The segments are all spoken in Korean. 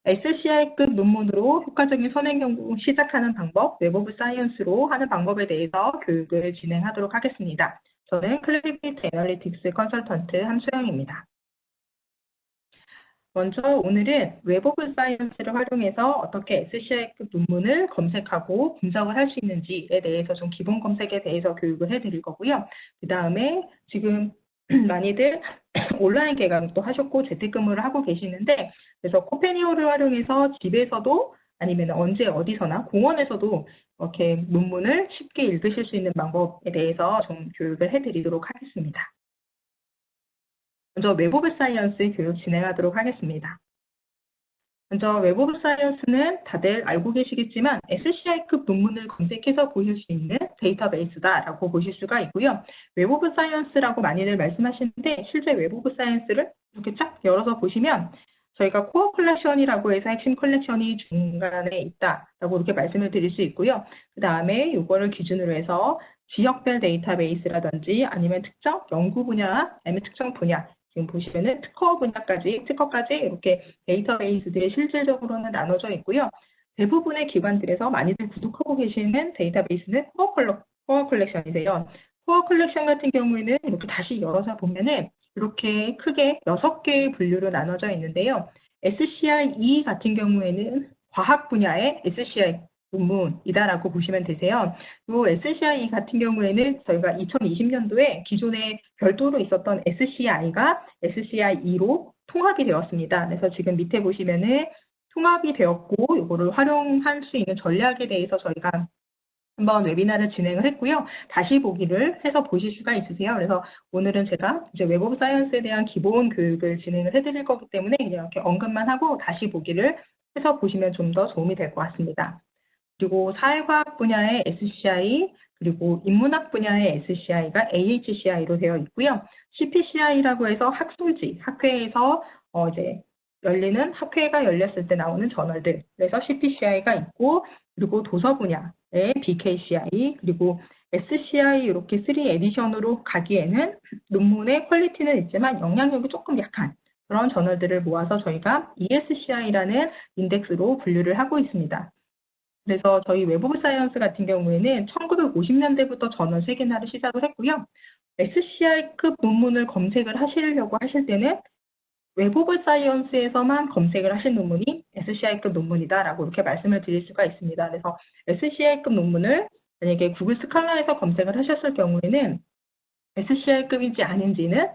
SCI급 논문으로 효과적인 선행 연구 시작하는 방법, 웹 오브 사이언스로 하는 방법에 대해서 교육을 진행하도록 하겠습니다. 저는 클리비트 애널리틱스 컨설턴트 함수영입니다. 먼저 오늘은 웹 오브 사이언스를 활용해서 어떻게 SCI급 논문을 검색하고 분석을 할 수 있는지에 대해서 좀 기본 검색에 대해서 교육을 해드릴 거고요. 그 다음에 지금 많이들 온라인 개강도 하셨고 재택근무를 하고 계시는데, 그래서 코페니오를 활용해서 집에서도 아니면 언제 어디서나 공원에서도 이렇게 논문을 쉽게 읽으실 수 있는 방법에 대해서 좀 교육을 해드리도록 하겠습니다. 먼저 웹 오브 사이언스 교육 진행하도록 하겠습니다. 먼저 웹 오브 사이언스는 다들 알고 계시겠지만 SCI급 논문을 검색해서 보실 수 있는 데이터베이스다라고 보실 수가 있고요. 웹 오브 사이언스라고 많이들 말씀하시는데 실제 웹 오브 사이언스를 이렇게 쫙 열어서 보시면 저희가 코어 컬렉션이라고 해서 핵심 컬렉션이 중간에 있다라고 이렇게 말씀을 드릴 수 있고요. 그 다음에 이거를 기준으로 해서 지역별 데이터베이스라든지 아니면 특정 연구 분야, 아니면 특정 분야, 지금 보시면은 특허까지 이렇게 데이터베이스들이 실질적으로는 나눠져 있고요. 대부분의 기관들에서 많이들 구독하고 계시는 데이터베이스는 코어 컬렉션이세요. 코어 컬렉션 같은 경우에는 이렇게 다시 열어서 보면은 이렇게 크게 6개의 분류로 나눠져 있는데요. SCI2 같은 경우에는 과학 분야의 SCI 논문이다라고 보시면 되세요. 이 SCI 같은 경우에는 저희가 2020년도에 기존에 별도로 있었던 SCI가 SCI2로 통합이 되었습니다. 그래서 지금 밑에 보시면은 통합이 되었고 이거를 활용할 수 있는 전략에 대해서 저희가 한번 웨비나를 진행을 했고요. 다시 보기를 해서 보실 수가 있으세요. 그래서 오늘은 제가 이제 웹 오브 사이언스에 대한 기본 교육을 진행을 해드릴 거기 때문에 이렇게 언급만 하고 다시 보기를 해서 보시면 좀 더 도움이 될 것 같습니다. 그리고 사회과학 분야의 SCI, 그리고 인문학 분야의 SCI가 AHCI로 되어 있고요. CPCI라고 해서 학술지, 학회에서 이제 열리는 학회가 열렸을 때 나오는 저널들, 그래서 CPCI가 있고, 그리고 도서 분야의 BKCI, 그리고 SCI 이렇게 3 에디션으로 가기에는 논문의 퀄리티는 있지만 영향력이 조금 약한 그런 저널들을 모아서 저희가 ESCI라는 인덱스로 분류를 하고 있습니다. 그래서 저희 웹 오브 사이언스 같은 경우에는 1950년대부터 저널 3개나를 시작을 했고요. SCI급 논문을 검색을 하시려고 하실 때는 웹 오브 사이언스에서만 검색을 하신 논문이 SCI급 논문이다라고 이렇게 말씀을 드릴 수가 있습니다. 그래서 SCI급 논문을 만약에 구글 스칼라에서 검색을 하셨을 경우에는 SCI급인지 아닌지는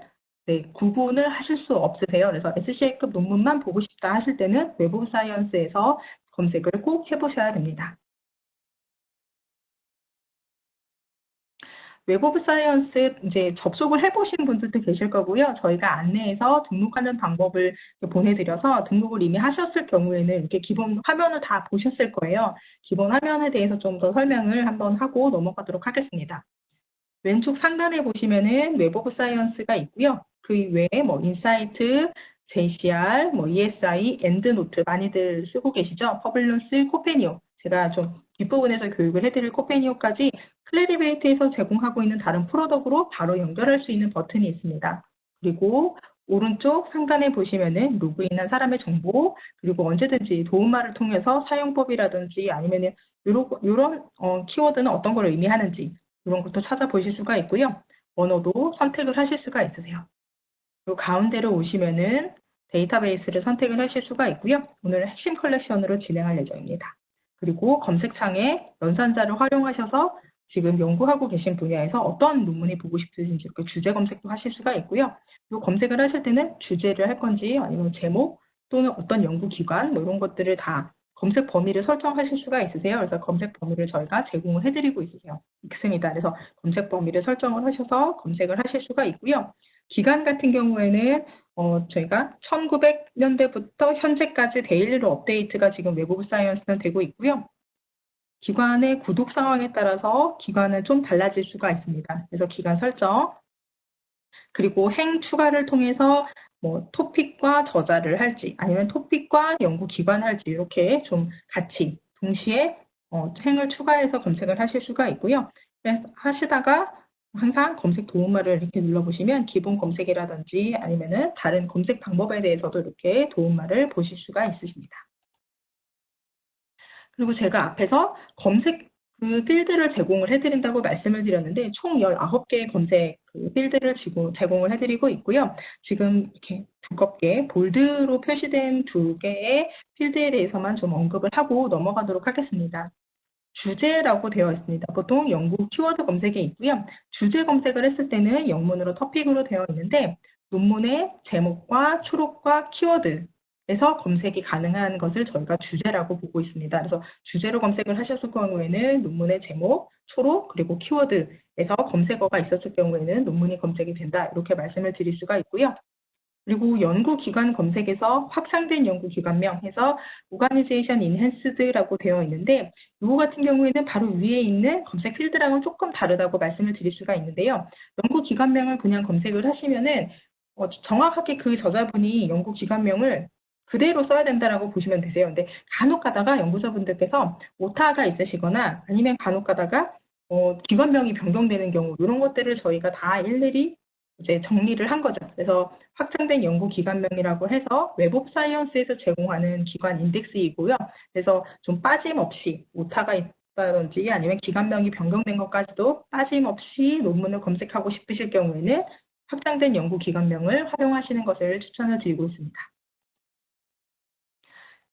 구분을 하실 수 없으세요. 그래서 SCI급 논문만 보고 싶다 하실 때는 웹 오브 사이언스에서 검색을 꼭 해보셔야 됩니다. 웹 오브 사이언스 이제 접속을 해보신 분들도 계실 거고요. 저희가 안내해서 등록하는 방법을 보내드려서 등록을 이미 하셨을 경우에는 이렇게 기본 화면을 다 보셨을 거예요. 기본 화면에 대해서 좀 더 설명을 한번 하고 넘어가도록 하겠습니다. 왼쪽 상단에 보시면은 웹 오브 사이언스가 있고요. 그 외에 뭐 인사이트, JCR, 뭐 ESI, 엔드노트 많이들 쓰고 계시죠? 퍼블런스, 코페니오. 제가 좀 뒷부분에서 교육을 해드릴 코페니오까지 클래리베이트에서 제공하고 있는 다른 프로덕으로 바로 연결할 수 있는 버튼이 있습니다. 그리고 오른쪽 상단에 보시면은 로그인한 사람의 정보, 그리고 언제든지 도움말을 통해서 사용법이라든지 아니면은 이런 키워드는 어떤 걸 의미하는지 이런 것도 찾아보실 수가 있고요. 언어도 선택을 하실 수가 있으세요. 그리고 가운데로 오시면은 데이터베이스를 선택을 하실 수가 있고요. 오늘 핵심 컬렉션으로 진행할 예정입니다. 그리고 검색창에 연산자를 활용하셔서 지금 연구하고 계신 분야에서 어떤 논문이 보고 싶으신지 이렇게 주제 검색도 하실 수가 있고요. 그리고 검색을 하실 때는 주제를 할 건지 아니면 제목 또는 어떤 연구기관 뭐 이런 것들을 다 검색 범위를 설정하실 수가 있으세요. 그래서 검색 범위를 저희가 제공을 해드리고 있습니다. 그래서 검색 범위를 설정을 하셔서 검색을 하실 수가 있고요. 기간 같은 경우에는 저희가 1900년대부터 현재까지 데일리로 업데이트가 지금 웹 오브 사이언스는 되고 있고요. 기관의 구독 상황에 따라서 기간은 좀 달라질 수가 있습니다. 그래서 기간 설정, 그리고 행 추가를 통해서 뭐 토픽과 저자를 할지 아니면 토픽과 연구 기관 할지 이렇게 좀 같이 동시에 행을 추가해서 검색을 하실 수가 있고요. 하시다가 항상 검색 도움말을 이렇게 눌러보시면 기본 검색이라든지 아니면은 다른 검색 방법에 대해서도 이렇게 도움말을 보실 수가 있으십니다. 그리고 제가 앞에서 검색 그 필드를 제공을 해드린다고 말씀을 드렸는데 총 19개의 검색 그 필드를 제공을 해드리고 있고요. 지금 이렇게 두껍게 볼드로 표시된 2개의 필드에 대해서만 좀 언급을 하고 넘어가도록 하겠습니다. 주제라고 되어 있습니다. 보통 연구 키워드 검색에 있고요. 주제 검색을 했을 때는 영문으로 토픽으로 되어 있는데 논문의 제목과 초록과 키워드에서 검색이 가능한 것을 저희가 주제라고 보고 있습니다. 그래서 주제로 검색을 하셨을 경우에는 논문의 제목, 초록, 그리고 키워드에서 검색어가 있었을 경우에는 논문이 검색이 된다. 이렇게 말씀을 드릴 수가 있고요. 그리고 연구기관 검색에서 확장된 연구기관명 해서 Organization Enhanced라고 되어 있는데 이거 같은 경우에는 바로 위에 있는 검색 필드랑은 조금 다르다고 말씀을 드릴 수가 있는데요. 연구기관명을 그냥 검색을 하시면은 정확하게 그 저자분이 연구기관명을 그대로 써야 된다라고 보시면 되세요. 근데 간혹 가다가 연구자분들께서 오타가 있으시거나 아니면 간혹 가다가 기관명이 변경되는 경우 이런 것들을 저희가 다 일일이 이제 정리를 한 거죠. 그래서 확장된 연구 기관명이라고 해서 웹 오브 사이언스에서 제공하는 기관 인덱스이고요. 그래서 좀 빠짐없이 오타가 있다든지 아니면 기관명이 변경된 것까지도 빠짐없이 논문을 검색하고 싶으실 경우에는 확장된 연구 기관명을 활용하시는 것을 추천을 드리고 있습니다.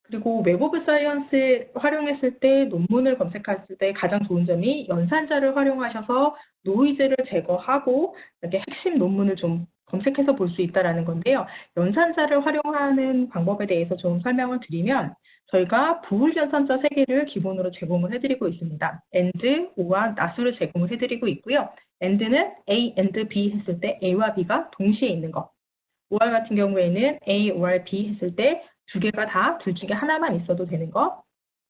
그리고 웹 오브 사이언스 활용했을 때 논문을 검색했을 때 가장 좋은 점이 연산자를 활용하셔서 노이즈를 제거하고 이렇게 핵심 논문을 좀 검색해서 볼 수 있다는 건데요. 연산자를 활용하는 방법에 대해서 좀 설명을 드리면 저희가 부울 연산자 3개를 기본으로 제공을 해드리고 있습니다. AND, O와 NOT를 제공을 해드리고 있고요. AND는 A, AND, B 했을 때 A와 B가 동시에 있는 것. OR 같은 경우에는 A, OR, B 했을 때 2개가 다 둘 중에 하나만 있어도 되는 것.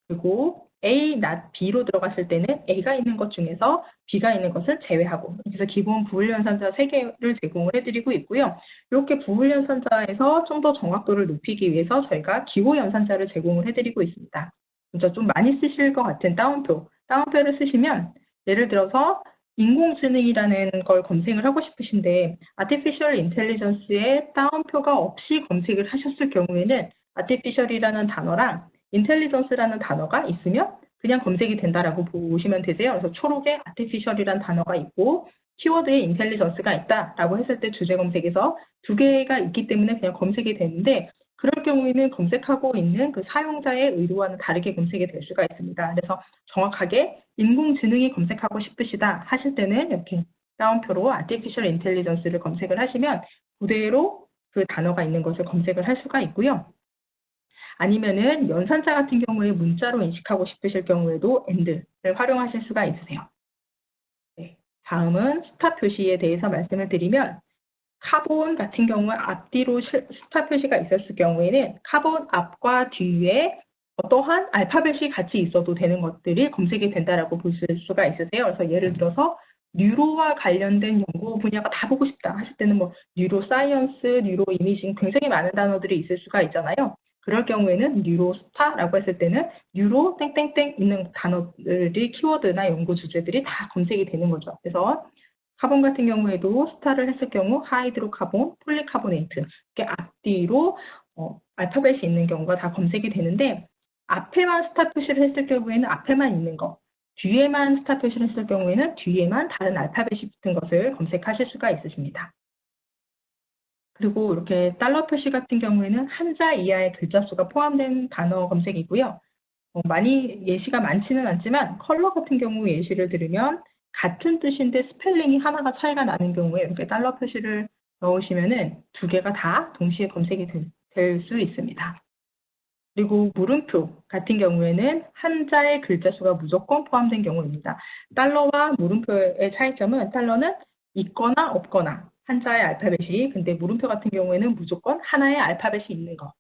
그리고 A, not B로 들어갔을 때는 A가 있는 것 중에서 B가 있는 것을 제외하고 그래서 기본 부울 연산자 3개를 제공을 해드리고 있고요. 이렇게 부울 연산자에서 좀 더 정확도를 높이기 위해서 저희가 기호 연산자를 제공을 해드리고 있습니다. 진짜 좀 많이 쓰실 것 같은 따옴표를 쓰시면 예를 들어서 인공지능이라는 걸 검색을 하고 싶으신데 Artificial Intelligence에 따옴표가 없이 검색을 하셨을 경우에는 Artificial이라는 단어랑 Intelligence라는 단어가 있으면 그냥 검색이 된다라고 보시면 되세요. 그래서 초록에 Artificial이라는 단어가 있고 키워드에 Intelligence가 있다라고 했을 때 주제 검색에서 2개가 있기 때문에 그냥 검색이 되는데 그럴 경우에는 검색하고 있는 그 사용자의 의도와는 다르게 검색이 될 수가 있습니다. 그래서 정확하게 인공지능이 검색하고 싶으시다 하실 때는 이렇게 따옴표로 Artificial Intelligence를 검색을 하시면 그대로 그 단어가 있는 것을 검색을 할 수가 있고요. 아니면은 연산자 같은 경우에 문자로 인식하고 싶으실 경우에도 AND를 활용하실 수가 있으세요. 네, 다음은 스타 표시에 대해서 말씀을 드리면 카본 같은 경우 앞뒤로 스타 표시가 있었을 경우에는 카본 앞과 뒤에 어떠한 알파벳이 같이 있어도 되는 것들이 검색이 된다라고 보실 수가 있으세요. 그래서 예를 들어서 뉴로와 관련된 연구 분야가 다 보고 싶다 하실 때는 뭐 뉴로 사이언스, 뉴로 이미징 굉장히 많은 단어들이 있을 수가 있잖아요. 그럴 경우에는 뉴로스타라고 했을 때는 뉴로 땡땡땡 있는 단어들이 키워드나 연구 주제들이 다 검색이 되는 거죠. 그래서 카본 같은 경우에도 스타를 했을 경우 하이드로카본, 폴리카보네이트 이렇게 앞뒤로 알파벳이 있는 경우가 다 검색이 되는데 앞에만 스타 표시를 했을 경우에는 앞에만 있는 거, 뒤에만 스타 표시를 했을 경우에는 뒤에만 다른 알파벳이 붙은 것을 검색하실 수가 있으십니다. 그리고 이렇게 달러 표시 같은 경우에는 한자 이하의 글자 수가 포함된 단어 검색이고요. 많이 예시가 많지는 않지만 컬러 같은 경우 예시를 들으면 같은 뜻인데 스펠링이 하나가 차이가 나는 경우에 이렇게 달러 표시를 넣으시면은 2개가 다 동시에 검색이 될 수 있습니다. 그리고 물음표 같은 경우에는 한자의 글자 수가 무조건 포함된 경우입니다. 달러와 물음표의 차이점은 달러는 있거나 없거나 한자의 알파벳이 근데 물음표 같은 경우에는 무조건 하나의 알파벳이 있는 거를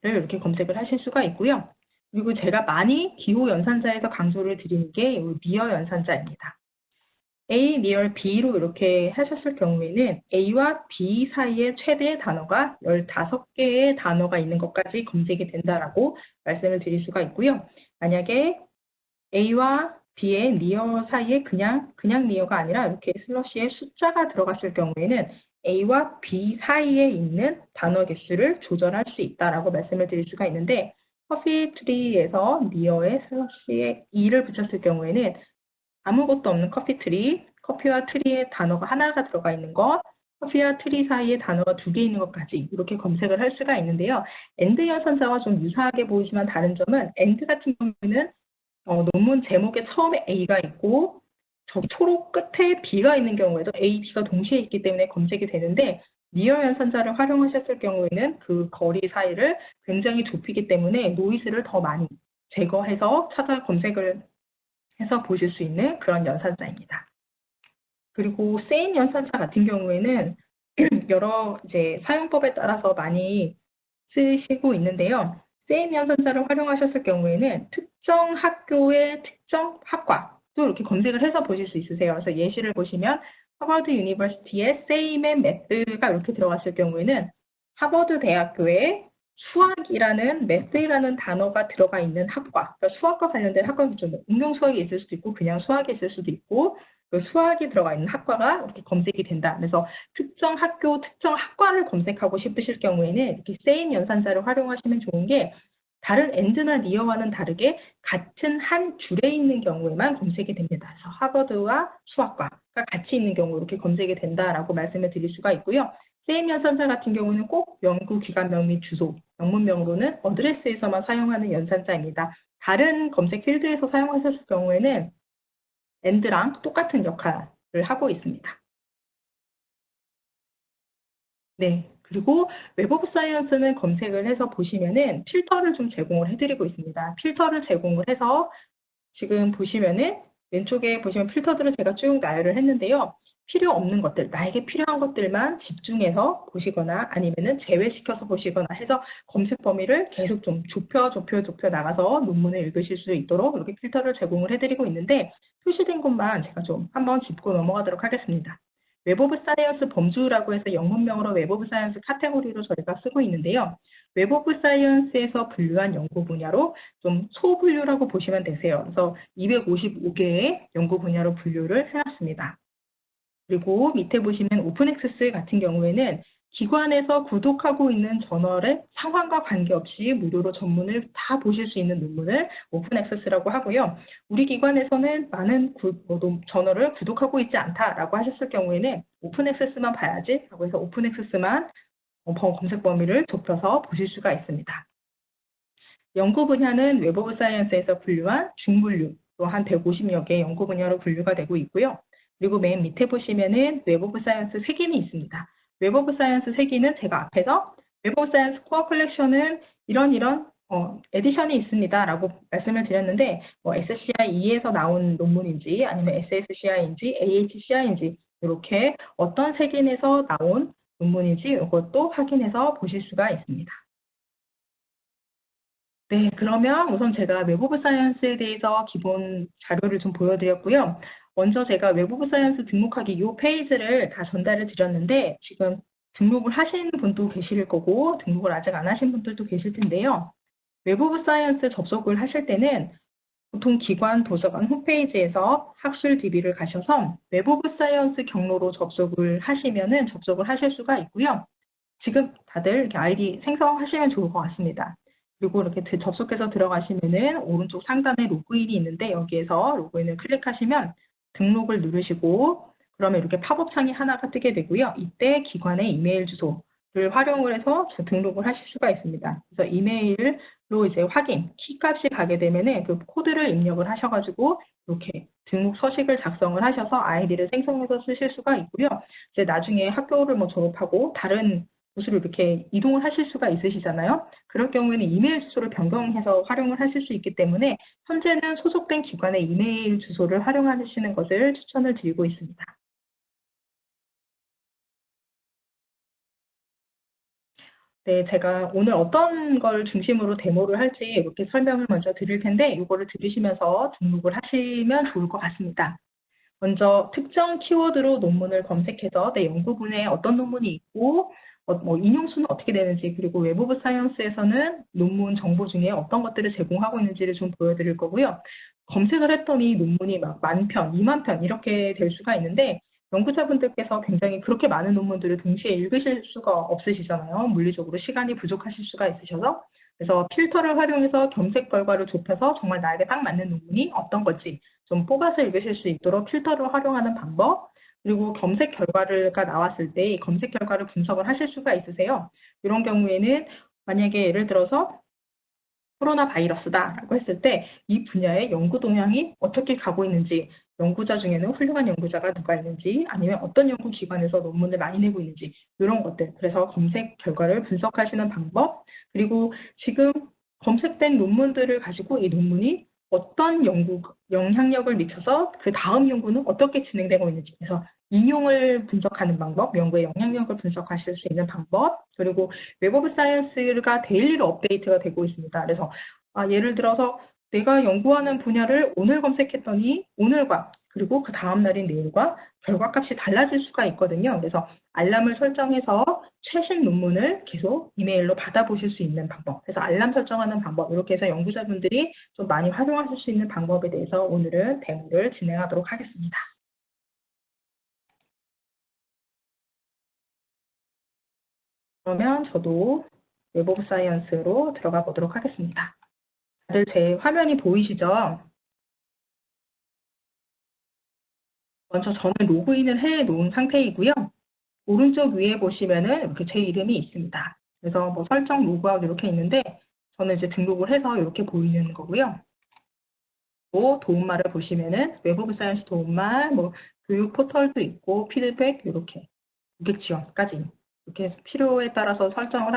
이렇게 검색을 하실 수가 있고요. 그리고 제가 많이 기호 연산자에서 강조를 드리는 게 니어 연산자입니다. A, near B로 이렇게 하셨을 경우에는 A와 B 사이에 최대의 단어가 15개의 단어가 있는 것까지 검색이 된다라고 말씀을 드릴 수가 있고요. 만약에 A와 B의 near 사이에 그냥 near가 아니라 이렇게 슬러시에 숫자가 들어갔을 경우에는 A와 B 사이에 있는 단어 개수를 조절할 수 있다라고 말씀을 드릴 수가 있는데 커피 트리에서 near에 슬러시에 e를 붙였을 경우에는 아무것도 없는 커피 트리, 커피와 트리에 단어가 하나가 들어가 있는 것, 커피와 트리 사이에 단어가 두 개 있는 것까지 이렇게 검색을 할 수가 있는데요. and 연산자와 좀 유사하게 보이지만 다른 점은 and 같은 경우에는 논문 제목에 처음에 A가 있고 초록 끝에 B가 있는 경우에도 A, B가 동시에 있기 때문에 검색이 되는데 니어 연산자를 활용하셨을 경우에는 그 거리 사이를 굉장히 좁히기 때문에 노이즈를 더 많이 제거해서 찾아 검색을 해서 보실 수 있는 그런 연산자입니다. 그리고 세인 연산자 같은 경우에는 여러 이제 사용법에 따라서 많이 쓰시고 있는데요. 세인 연산자를 활용하셨을 경우에는 특정 학교의 특정 학과도 이렇게 검색을 해서 보실 수 있으세요. 그래서 예시를 보시면 하버드 유니버시티의 세임 앤 매스가 이렇게 들어갔을 경우에는 하버드 대학교의 수학이라는 매스라는 단어가 들어가 있는 학과, 그러니까 수학과 관련된 학과는 좀 응용 수학이 있을 수도 있고 그냥 수학이 있을 수도 있고 그 수학이 들어가 있는 학과가 이렇게 검색이 된다. 그래서 특정 학교, 특정 학과를 검색하고 싶으실 경우에는 이렇게 세인 연산자를 활용하시면 좋은 게 다른 and나 near와는 다르게 같은 한 줄에 있는 경우에만 검색이 됩니다. 그래서 하버드와 수학과가 같이 있는 경우 이렇게 검색이 된다라고 말씀을 드릴 수가 있고요. 세임 연산자 같은 경우는 꼭 연구기관명 및 주소, 영문명으로는 어드레스에서만 사용하는 연산자입니다. 다른 검색 필드에서 사용하셨을 경우에는 and랑 똑같은 역할을 하고 있습니다. 네. 그리고 웹 오브 사이언스는 검색을 해서 보시면은 필터를 좀 제공을 해드리고 있습니다. 필터를 제공을 해서 지금 보시면은 왼쪽에 보시면 필터들을 제가 쭉 나열을 했는데요. 필요 없는 것들, 나에게 필요한 것들만 집중해서 보시거나 아니면은 제외시켜서 보시거나 해서 검색 범위를 계속 좀 좁혀 나가서 논문을 읽으실 수 있도록 이렇게 필터를 제공을 해드리고 있는데 표시된 것만 제가 좀 한번 짚고 넘어가도록 하겠습니다. 웹 오브 사이언스 범주라고 해서 영문명으로 웹 오브 사이언스 카테고리로 저희가 쓰고 있는데요. 웹 오브 사이언스에서 분류한 연구 분야로 좀 소분류라고 보시면 되세요. 그래서 255개의 연구 분야로 분류를 해놨습니다. 그리고 밑에 보시면 오픈 액세스 같은 경우에는 기관에서 구독하고 있는 저널의 상황과 관계없이 무료로 전문을 다 보실 수 있는 논문을 오픈 액세스라고 하고요. 우리 기관에서는 많은 저널을 구독하고 있지 않다라고 하셨을 경우에는 오픈 액세스만 봐야지 라고 해서 오픈 액세스만 검색 범위를 좁혀서 보실 수가 있습니다. 연구 분야는 웹 오브 사이언스에서 분류한 중분류, 또 한 150여 개 연구 분야로 분류가 되고 있고요. 그리고 맨 밑에 보시면은 웹 오브 사이언스 세기는 있습니다. 웹 오브 사이언스 세기는 제가 앞에서 웹 오브 사이언스 코어 컬렉션은 이런 에디션이 있습니다 라고 말씀을 드렸는데 SCI2에서 나온 논문인지 아니면 SSCI인지 AHCI인지 이렇게 어떤 세기에서 나온 논문인지 이것도 확인해서 보실 수가 있습니다. 네, 그러면 우선 제가 웹 오브 사이언스에 대해서 기본 자료를 좀 보여드렸고요. 먼저 제가 웹 오브 사이언스 등록하기 이 페이지를 다 전달을 드렸는데 지금 등록을 하신 분도 계실 거고 등록을 아직 안 하신 분들도 계실 텐데요. 웹 오브 사이언스 접속을 하실 때는 보통 기관 도서관 홈페이지에서 학술 DB를 가셔서 웹 오브 사이언스 경로로 접속을 하시면은 접속을 하실 수가 있고요. 지금 다들 이렇게 아이디 생성하시면 좋을 것 같습니다. 그리고 이렇게 접속해서 들어가시면은 오른쪽 상단에 로그인이 있는데 여기에서 로그인을 클릭하시면 등록을 누르시고 그러면 이렇게 팝업 창이 하나가 뜨게 되고요. 이때 기관의 이메일 주소를 활용을 해서 등록을 하실 수가 있습니다. 그래서 이메일로 이제 확인, 키값이 가게 되면은 그 코드를 입력을 하셔가지고 이렇게 등록 서식을 작성을 하셔서 아이디를 생성해서 쓰실 수가 있고요. 이제 나중에 학교를 졸업하고 다른 곳으로 이렇게 이동을 하실 수가 있으시잖아요. 그럴 경우에는 이메일 주소를 변경해서 활용을 하실 수 있기 때문에 현재는 소속된 기관의 이메일 주소를 활용하시는 것을 추천을 드리고 있습니다. 네, 제가 오늘 어떤 걸 중심으로 데모를 할지 이렇게 설명을 먼저 드릴 텐데 이거를 들으시면서 등록을 하시면 좋을 것 같습니다. 먼저 특정 키워드로 논문을 검색해서 내 연구 분야에 어떤 논문이 있고 인용수는 어떻게 되는지 그리고 웹 오브 사이언스에서는 논문 정보 중에 어떤 것들을 제공하고 있는지를 좀 보여드릴 거고요. 검색을 했더니 논문이 막 10,000편, 20,000편 이렇게 될 수가 있는데 연구자분들께서 굉장히 그렇게 많은 논문들을 동시에 읽으실 수가 없으시잖아요. 물리적으로 시간이 부족하실 수가 있으셔서 그래서 필터를 활용해서 검색 결과를 좁혀서 정말 나에게 딱 맞는 논문이 어떤 건지 좀 뽑아서 읽으실 수 있도록 필터를 활용하는 방법, 그리고 검색 결과가 나왔을 때 이 검색 결과를 분석을 하실 수가 있으세요. 이런 경우에는 만약에 예를 들어서 코로나 바이러스다라고 했을 때 이 분야의 연구 동향이 어떻게 가고 있는지, 연구자 중에는 훌륭한 연구자가 누가 있는지, 아니면 어떤 연구기관에서 논문을 많이 내고 있는지, 이런 것들. 그래서 검색 결과를 분석하시는 방법, 그리고 지금 검색된 논문들을 가지고 이 논문이 어떤 영향력을 미쳐서 그 다음 연구는 어떻게 진행되고 있는지, 그래서 인용을 분석하는 방법, 연구의 영향력을 분석하실 수 있는 방법, 그리고 웹 오브 사이언스가 데일리로 업데이트가 되고 있습니다. 그래서 예를 들어서 내가 연구하는 분야를 오늘 검색했더니 오늘과 그리고 그 다음 날인 내일과 결과값이 달라질 수가 있거든요. 그래서 알람을 설정해서 최신 논문을 계속 이메일로 받아보실 수 있는 방법. 그래서 알람 설정하는 방법, 이렇게 해서 연구자분들이 좀 많이 활용하실 수 있는 방법에 대해서 오늘은 데모를 진행하도록 하겠습니다. 그러면 저도 웹 오브 사이언스로 들어가 보도록 하겠습니다. 다들 제 화면이 보이시죠? 먼저 저는 로그인을 해 놓은 상태이고요. 오른쪽 위에 보시면은 이렇게 제 이름이 있습니다. 그래서 뭐 설정 로그아웃 이렇게 있는데 저는 이제 등록을 해서 이렇게 보이는 거고요. 또 도움말을 보시면은 웹 오브 사이언스 도움말, 뭐 교육 포털도 있고 피드백 이렇게 고객 지원까지 이렇게 필요에 따라서 설정을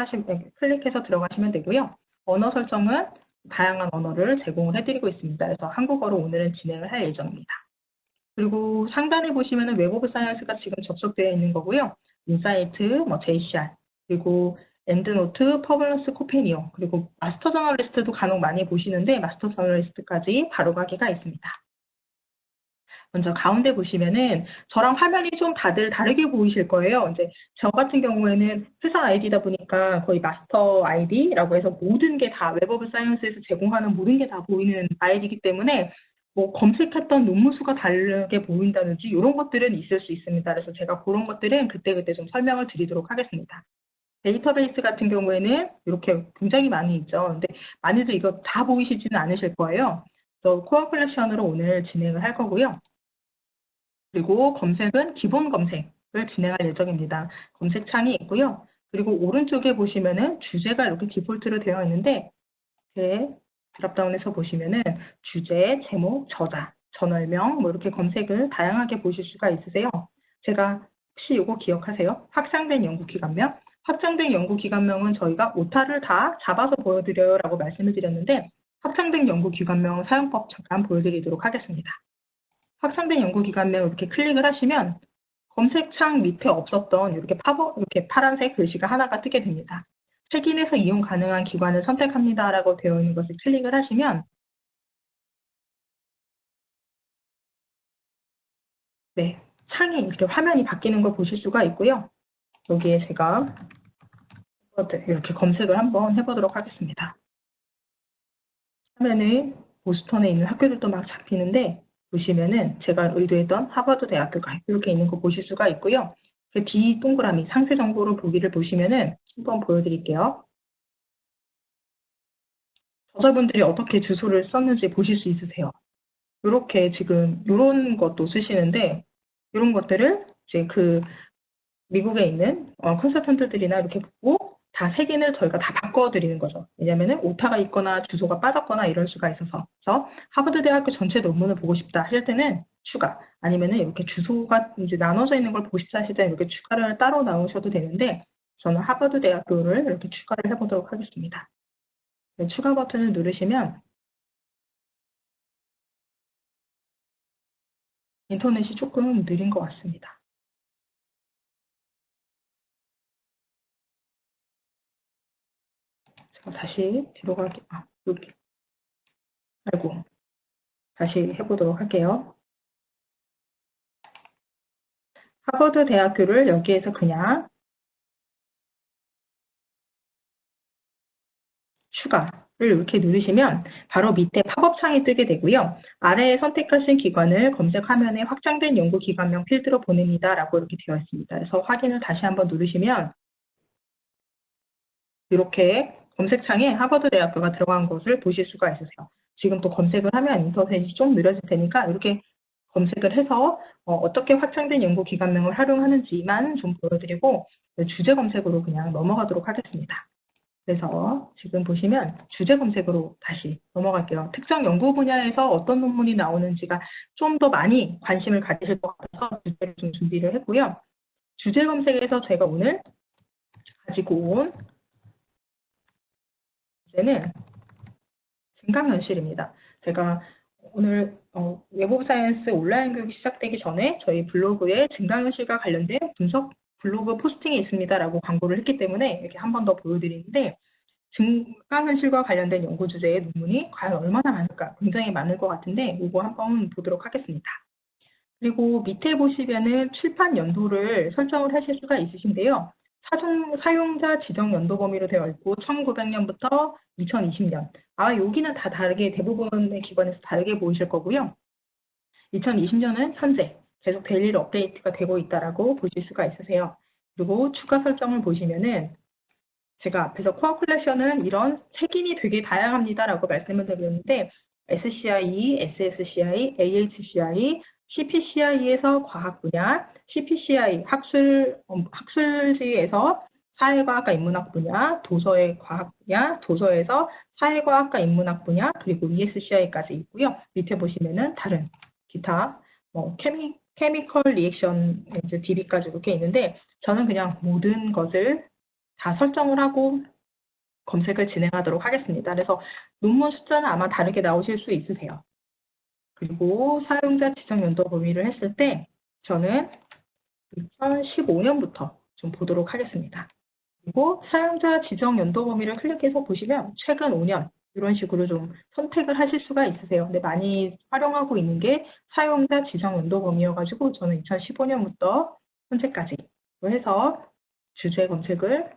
클릭해서 들어가시면 되고요. 언어 설정은 다양한 언어를 제공을 해드리고 있습니다. 그래서 한국어로 오늘은 진행을 할 예정입니다. 그리고 상단에 보시면은 웹 오브 사이언스가 지금 접속되어 있는 거고요. 인사이트, 뭐 JCR, 그리고 엔드노트, 퍼블러스, 코페니오, 그리고 마스터 저널리스트도 간혹 많이 보시는데 마스터 저널리스트까지 바로가기가 있습니다. 먼저 가운데 보시면은 저랑 화면이 좀 다들 다르게 보이실 거예요. 이제 저 같은 경우에는 회사 아이디다 보니까 거의 마스터 아이디라고 해서 모든 게 다 웹 오브 사이언스에서 제공하는 모든 게 다 보이는 아이디이기 때문에 뭐 검색했던 논문 수가 다르게 보인다든지 이런 것들은 있을 수 있습니다. 그래서 제가 그런 것들은 그때그때 좀 설명을 드리도록 하겠습니다. 데이터베이스 같은 경우에는 이렇게 굉장히 많이 있죠. 근데 많이들 이거 다 보이시지는 않으실 거예요. 그래서 코어 컬렉션으로 오늘 진행을 할 거고요. 그리고 검색은 기본 검색을 진행할 예정입니다. 검색창이 있고요. 그리고 오른쪽에 보시면은 주제가 이렇게 디폴트로 되어 있는데 제 드랍다운에서 보시면은 주제, 제목, 저자, 저널명 뭐 이렇게 검색을 다양하게 보실 수가 있으세요. 제가 혹시 이거 기억하세요? 확장된 연구기관명? 확장된 연구기관명은 저희가 오타를 다 잡아서 보여드려요 라고 말씀을 드렸는데 확장된 연구기관명 사용법 잠깐 보여드리도록 하겠습니다. 확장된 연구기관명 이렇게 클릭을 하시면 검색창 밑에 없었던 이렇게 파란색 글씨가 하나가 뜨게 됩니다. 책인에서 이용 가능한 기관을 선택합니다 라고 되어 있는 것을 클릭을 하시면 네, 창이 이렇게 화면이 바뀌는 걸 보실 수가 있고요. 여기에 제가 이렇게 검색을 한번 해보도록 하겠습니다. 화면에 보스턴에 있는 학교들도 막 잡히는데 보시면은 제가 의도했던 하버드 대학교가 이렇게 있는 거 보실 수가 있고요. 그 뒤 동그라미 상세 정보를 보기를 보시면은 한번 보여드릴게요. 저자분들이 어떻게 주소를 썼는지 보실 수 있으세요. 이렇게 지금 이런 것도 쓰시는데 이런 것들을 이제 그 미국에 있는 컨설턴트들이나 이렇게 보고 다 색인을 저희가 다 바꿔드리는 거죠. 왜냐면은 오타가 있거나 주소가 빠졌거나 이럴 수가 있어서. 그래서 하버드 대학교 전체 논문을 보고 싶다 하실 때는 추가, 아니면은 이렇게 주소가 이제 나눠져 있는 걸 보고 싶다 하실 때는 이렇게 추가를 따로 나오셔도 되는데 저는 하버드 대학교를 이렇게 추가를 해보도록 하겠습니다. 네, 추가 버튼을 누르시면 인터넷이 조금 느린 것 같습니다. 제가 다시 뒤로 가기, 여기. 아이고, 다시 해보도록 할게요. 하버드 대학교를 여기에서 그냥 추가를 이렇게 누르시면 바로 밑에 팝업 창이 뜨게 되고요. 아래에 선택하신 기관을 검색 화면에 확장된 연구 기관명 필드로 보냅니다 라고 이렇게 되어 있습니다. 그래서 확인을 다시 한번 누르시면 이렇게 검색창에 하버드 대학교가 들어간 것을 보실 수가 있으세요. 지금 또 검색을 하면 인터넷이 좀 느려질 테니까 이렇게 검색을 해서 어떻게 확장된 연구 기관명을 활용하는지만 좀 보여드리고 주제 검색으로 그냥 넘어가도록 하겠습니다. 그래서 지금 보시면 주제 검색으로 다시 넘어갈게요. 특정 연구 분야에서 어떤 논문이 나오는지가 좀 더 많이 관심을 가지실 것 같아서 주제를 좀 준비를 했고요. 주제 검색에서 제가 오늘 가지고 온 주제는 증강현실입니다. 제가 오늘 웹 오브 사이언스 온라인 교육이 시작되기 전에 저희 블로그에 증강현실과 관련된 분석 블로그 포스팅이 있습니다라고 광고를 했기 때문에 이렇게 한 번 더 보여드리는데 증강현실과 관련된 연구 주제의 논문이 과연 얼마나 많을까? 굉장히 많을 것 같은데 이거 한번 보도록 하겠습니다. 그리고 밑에 보시면은 출판 연도를 설정을 하실 수가 있으신데요. 사용자 지정 연도 범위로 되어 있고 1900년부터 2020년. 여기는 다 다르게 대부분의 기관에서 다르게 보이실 거고요. 2020년은 현재 계속 데일리 업데이트가 되고 있다라고 보실 수가 있으세요. 그리고 추가 설정을 보시면은 제가 앞에서 코어 컬렉션은 이런 색인이 되게 다양합니다라고 말씀을 드렸는데 SCI, SSCI, AHCI, CPCI에서 과학 분야, CPCI 학술지에서 사회과학과 인문학 분야, 도서의 과학 분야, 도서에서 사회과학과 인문학 분야, 그리고 ESCI까지 있고요. 밑에 보시면은 다른 기타 케미컬 리액션 이제 DB까지 이렇게 있는데 저는 그냥 모든 것을 다 설정을 하고 검색을 진행하도록 하겠습니다. 그래서 논문 숫자는 아마 다르게 나오실 수 있으세요. 그리고 사용자 지정 연도 범위를 했을 때 저는 2015년부터 좀 보도록 하겠습니다. 그리고 사용자 지정 연도 범위를 클릭해서 보시면 최근 5년 이런 식으로 좀 선택을 하실 수가 있으세요. 근데 많이 활용하고 있는 게 사용자 지정 연도 범위여가지고 저는 2015년부터 현재까지 해서 주제 검색을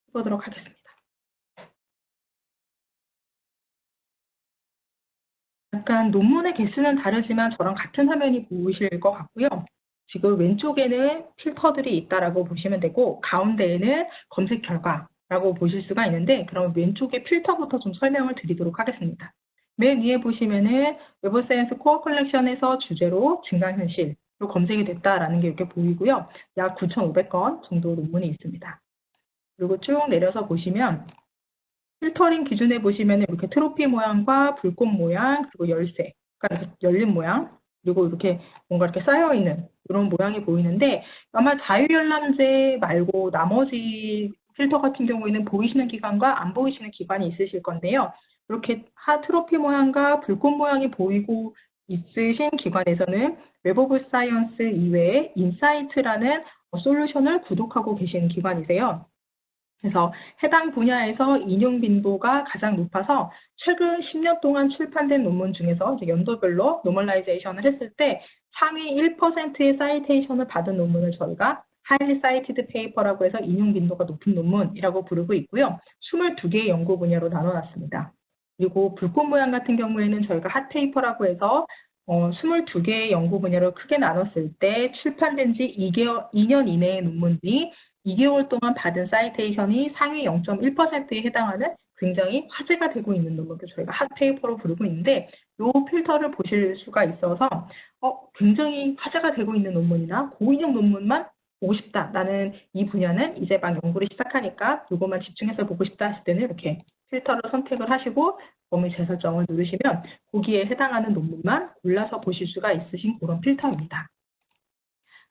해보도록 하겠습니다. 약간 논문의 개수는 다르지만 저랑 같은 화면이 보이실 것 같고요. 지금 왼쪽에는 필터들이 있다라고 보시면 되고 가운데에는 검색 결과라고 보실 수가 있는데 그럼 왼쪽에 필터부터 좀 설명을 드리도록 하겠습니다. 맨 위에 보시면은 웹 오브 사이언스 코어 컬렉션에서 주제로 증강현실로 검색이 됐다라는 게 이렇게 보이고요. 약 9,500건 정도 논문이 있습니다. 그리고 쭉 내려서 보시면 필터링 기준에 보시면 이렇게 트로피 모양과 불꽃 모양, 그리고 열쇠, 그러니까 열린 모양, 그리고 이렇게 뭔가 이렇게 쌓여있는 이런 모양이 보이는데 아마 자유열람제 말고 나머지 필터 같은 경우에는 보이시는 기관과 안 보이시는 기관이 있으실 건데요. 이렇게 트로피 모양과 불꽃 모양이 보이고 있으신 기관에서는 웹 오브 사이언스 이외에 인사이트라는 솔루션을 구독하고 계신 기관이세요. 그래서 해당 분야에서 인용 빈도가 가장 높아서 최근 10년 동안 출판된 논문 중에서 이제 연도별로 노멀라이제이션을 했을 때 상위 1%의 사이테이션을 받은 논문을 저희가 하이리 사이티드 페이퍼라고 해서 인용 빈도가 높은 논문이라고 부르고 있고요. 22개의 연구 분야로 나눠놨습니다. 그리고 불꽃 모양 같은 경우에는 저희가 핫 페이퍼라고 해서 22개의 연구 분야로 크게 나눴을 때 출판된 지 2년 이내의 논문이 2개월 동안 받은 사이테이션이 상위 0.1%에 해당하는 굉장히 화제가 되고 있는 논문을 저희가 핫페이퍼로 부르고 있는데 이 필터를 보실 수가 있어서 굉장히 화제가 되고 있는 논문이나 고인용 논문만 보고 싶다. 나는 이 분야는 이제 막 연구를 시작하니까 이것만 집중해서 보고 싶다 하실 때는 이렇게 필터를 선택을 하시고 범위 재설정을 누르시면 거기에 해당하는 논문만 골라서 보실 수가 있으신 그런 필터입니다.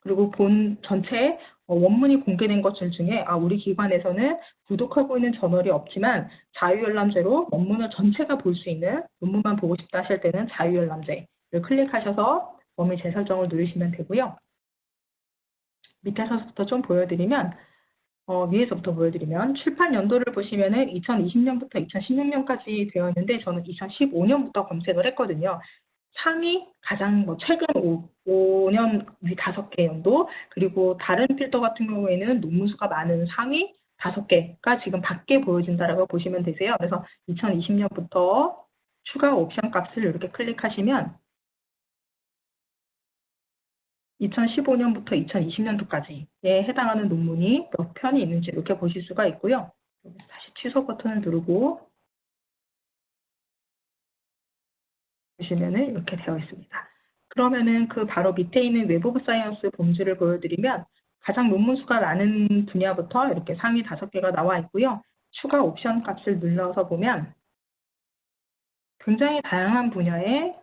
그리고 본 전체 원문이 공개된 것들 중에 우리 기관에서는 구독하고 있는 저널이 없지만 자유열람제로 원문을 전체가 볼 수 있는 논문만 보고 싶다 하실 때는 자유열람제를 클릭하셔서 범위 재설정을 누르시면 되고요. 밑에서부터 좀 보여드리면 위에서부터 보여드리면 출판 연도를 보시면은 2020년부터 2016년까지 되어 있는데 저는 2015년부터 검색을 했거든요. 상위 가장 최근 5년 5개 연도 그리고 다른 필터 같은 경우에는 논문 수가 많은 상위 5개가 지금 밖에 보여진다라고 보시면 되세요. 그래서 2020년부터 추가 옵션 값을 이렇게 클릭하시면 2015년부터 2020년도까지에 해당하는 논문이 몇 편이 있는지 이렇게 보실 수가 있고요. 여기서 다시 취소 버튼을 누르고 보시면은 이렇게 되어 있습니다. 그러면은 그 바로 밑에 있는 웹 오브 사이언스 범주를 보여드리면 가장 논문 수가 많은 분야부터 이렇게 상위 5개가 나와 있고요. 추가 옵션 값을 눌러서 보면 굉장히 다양한 분야에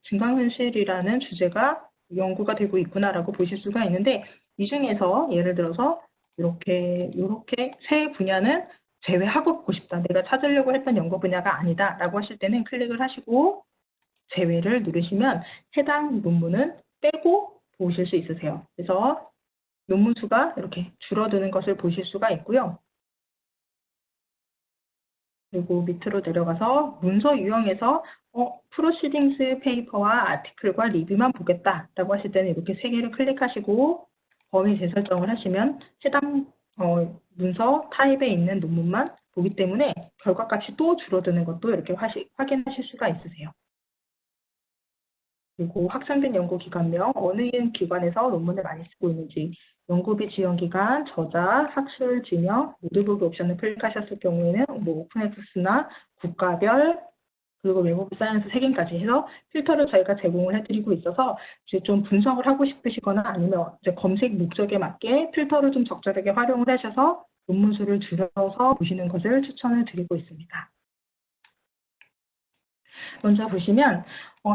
증강현실이라는 주제가 연구가 되고 있구나라고 보실 수가 있는데 이 중에서 예를 들어서 이렇게 세 분야는 제외하고 보고 싶다. 내가 찾으려고 했던 연구 분야가 아니다 라고 하실 때는 클릭을 하시고 제외를 누르시면 해당 논문은 빼고 보실 수 있으세요. 그래서 논문 수가 이렇게 줄어드는 것을 보실 수가 있고요. 그리고 밑으로 내려가서 문서 유형에서 프로시딩스 페이퍼와 아티클과 리뷰만 보겠다라고 하실 때는 이렇게 세 개를 클릭하시고 범위 재설정을 하시면 해당 문서 타입에 있는 논문만 보기 때문에 결과값이 또 줄어드는 것도 이렇게 확인하실 수가 있으세요. 그리고 확장된 연구기관명, 어느 기관에서 논문을 많이 쓰고 있는지, 연구비 지원기간, 저자, 학술 진영, 모두 보기 옵션을 클릭하셨을 경우에는 뭐 오픈엑세스나 국가별, 그리고 웹 오브 사이언스 3개까지 해서 필터를 저희가 제공을 해드리고 있어서 이제 좀 분석을 하고 싶으시거나 아니면 이제 검색 목적에 맞게 필터를 좀 적절하게 활용을 하셔서 논문 수를 줄여서 보시는 것을 추천을 드리고 있습니다. 먼저 보시면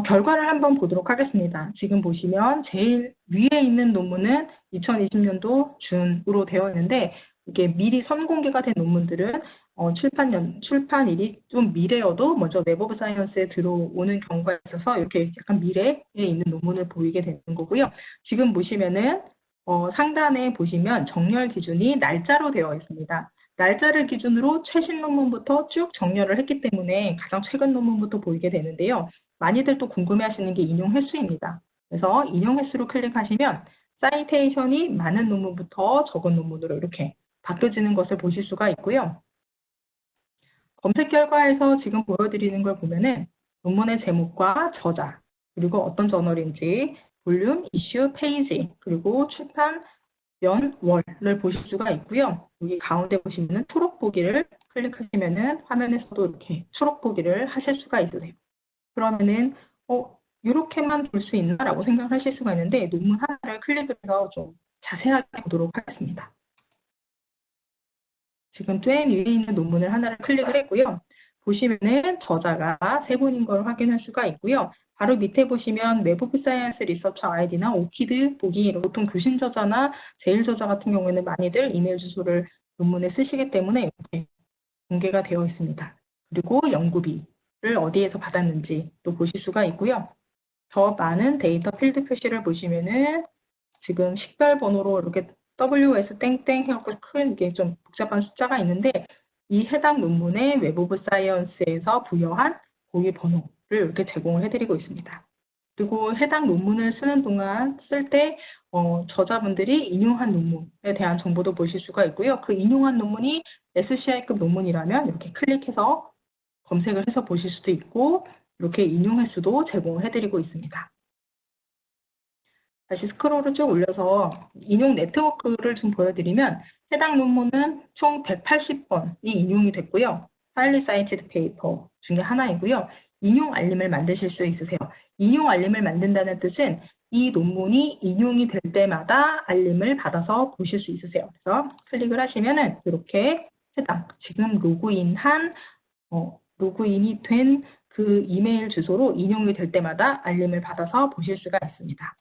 결과를 한번 보도록 하겠습니다. 지금 보시면 제일 위에 있는 논문은 2020년도 준으로 되어 있는데 이게 미리 선공개가 된 논문들은 출판일이 좀 미래여도 먼저 웹 오브 사이언스에 들어오는 경우가 있어서 이렇게 약간 미래에 있는 논문을 보이게 되는 거고요. 지금 보시면은 상단에 보시면 정렬 기준이 날짜로 되어 있습니다. 날짜를 기준으로 최신 논문부터 쭉 정렬을 했기 때문에 가장 최근 논문부터 보이게 되는데요. 많이들 또 궁금해하시는 게 인용 횟수입니다. 그래서 인용 횟수로 클릭하시면 사이테이션이 많은 논문부터 적은 논문으로 이렇게 바뀌어지는 것을 보실 수가 있고요. 검색 결과에서 지금 보여드리는 걸 보면은 논문의 제목과 저자, 그리고 어떤 저널인지, 볼륨, 이슈, 페이지, 그리고 출판 연, 월을 보실 수가 있고요. 여기 가운데 보시면은 초록 보기를 클릭하시면은 화면에서도 이렇게 초록 보기를 하실 수가 있으세요. 그러면은 이렇게만 볼 수 있나라고 생각하실 수가 있는데 논문 하나를 클릭을 해서 좀 자세하게 보도록 하겠습니다. 지금 맨 위에 있는 논문을 하나를 클릭을 했고요. 보시면은 저자가 세 분인 걸 확인할 수가 있고요. 바로 밑에 보시면 웹 오브 사이언스 리서처 아이디나 오키드 보기, 보통 교신 저자나 제일 저자 같은 경우에는 많이들 이메일 주소를 논문에 쓰시기 때문에 이렇게 공개가 되어 있습니다. 그리고 연구비를 어디에서 받았는지 또 보실 수가 있고요. 더 많은 데이터 필드 표시를 보시면은 지금 식별 번호로 이렇게 WS 땡땡 해갖고 큰 이게 좀 복잡한 숫자가 있는데 이 해당 논문의 웹 오브 사이언스에서 부여한 고유 번호를 이렇게 제공을 해드리고 있습니다. 그리고 해당 논문을 쓰는 동안 쓸 때 저자분들이 인용한 논문에 대한 정보도 보실 수가 있고요. 그 인용한 논문이 SCI급 논문이라면 이렇게 클릭해서 검색을 해서 보실 수도 있고 이렇게 인용 횟수도 제공을 해드리고 있습니다. 다시 스크롤을 쭉 올려서 인용 네트워크를 좀 보여드리면 해당 논문은 총 180번이 인용이 됐고요. 하일리 사이티드 페이퍼 중에 하나이고요. 인용 알림을 만드실 수 있으세요. 인용 알림을 만든다는 뜻은 이 논문이 인용이 될 때마다 알림을 받아서 보실 수 있으세요. 그래서 클릭을 하시면은 이렇게 해당 지금 로그인이 된 그 이메일 주소로 인용이 될 때마다 알림을 받아서 보실 수가 있습니다.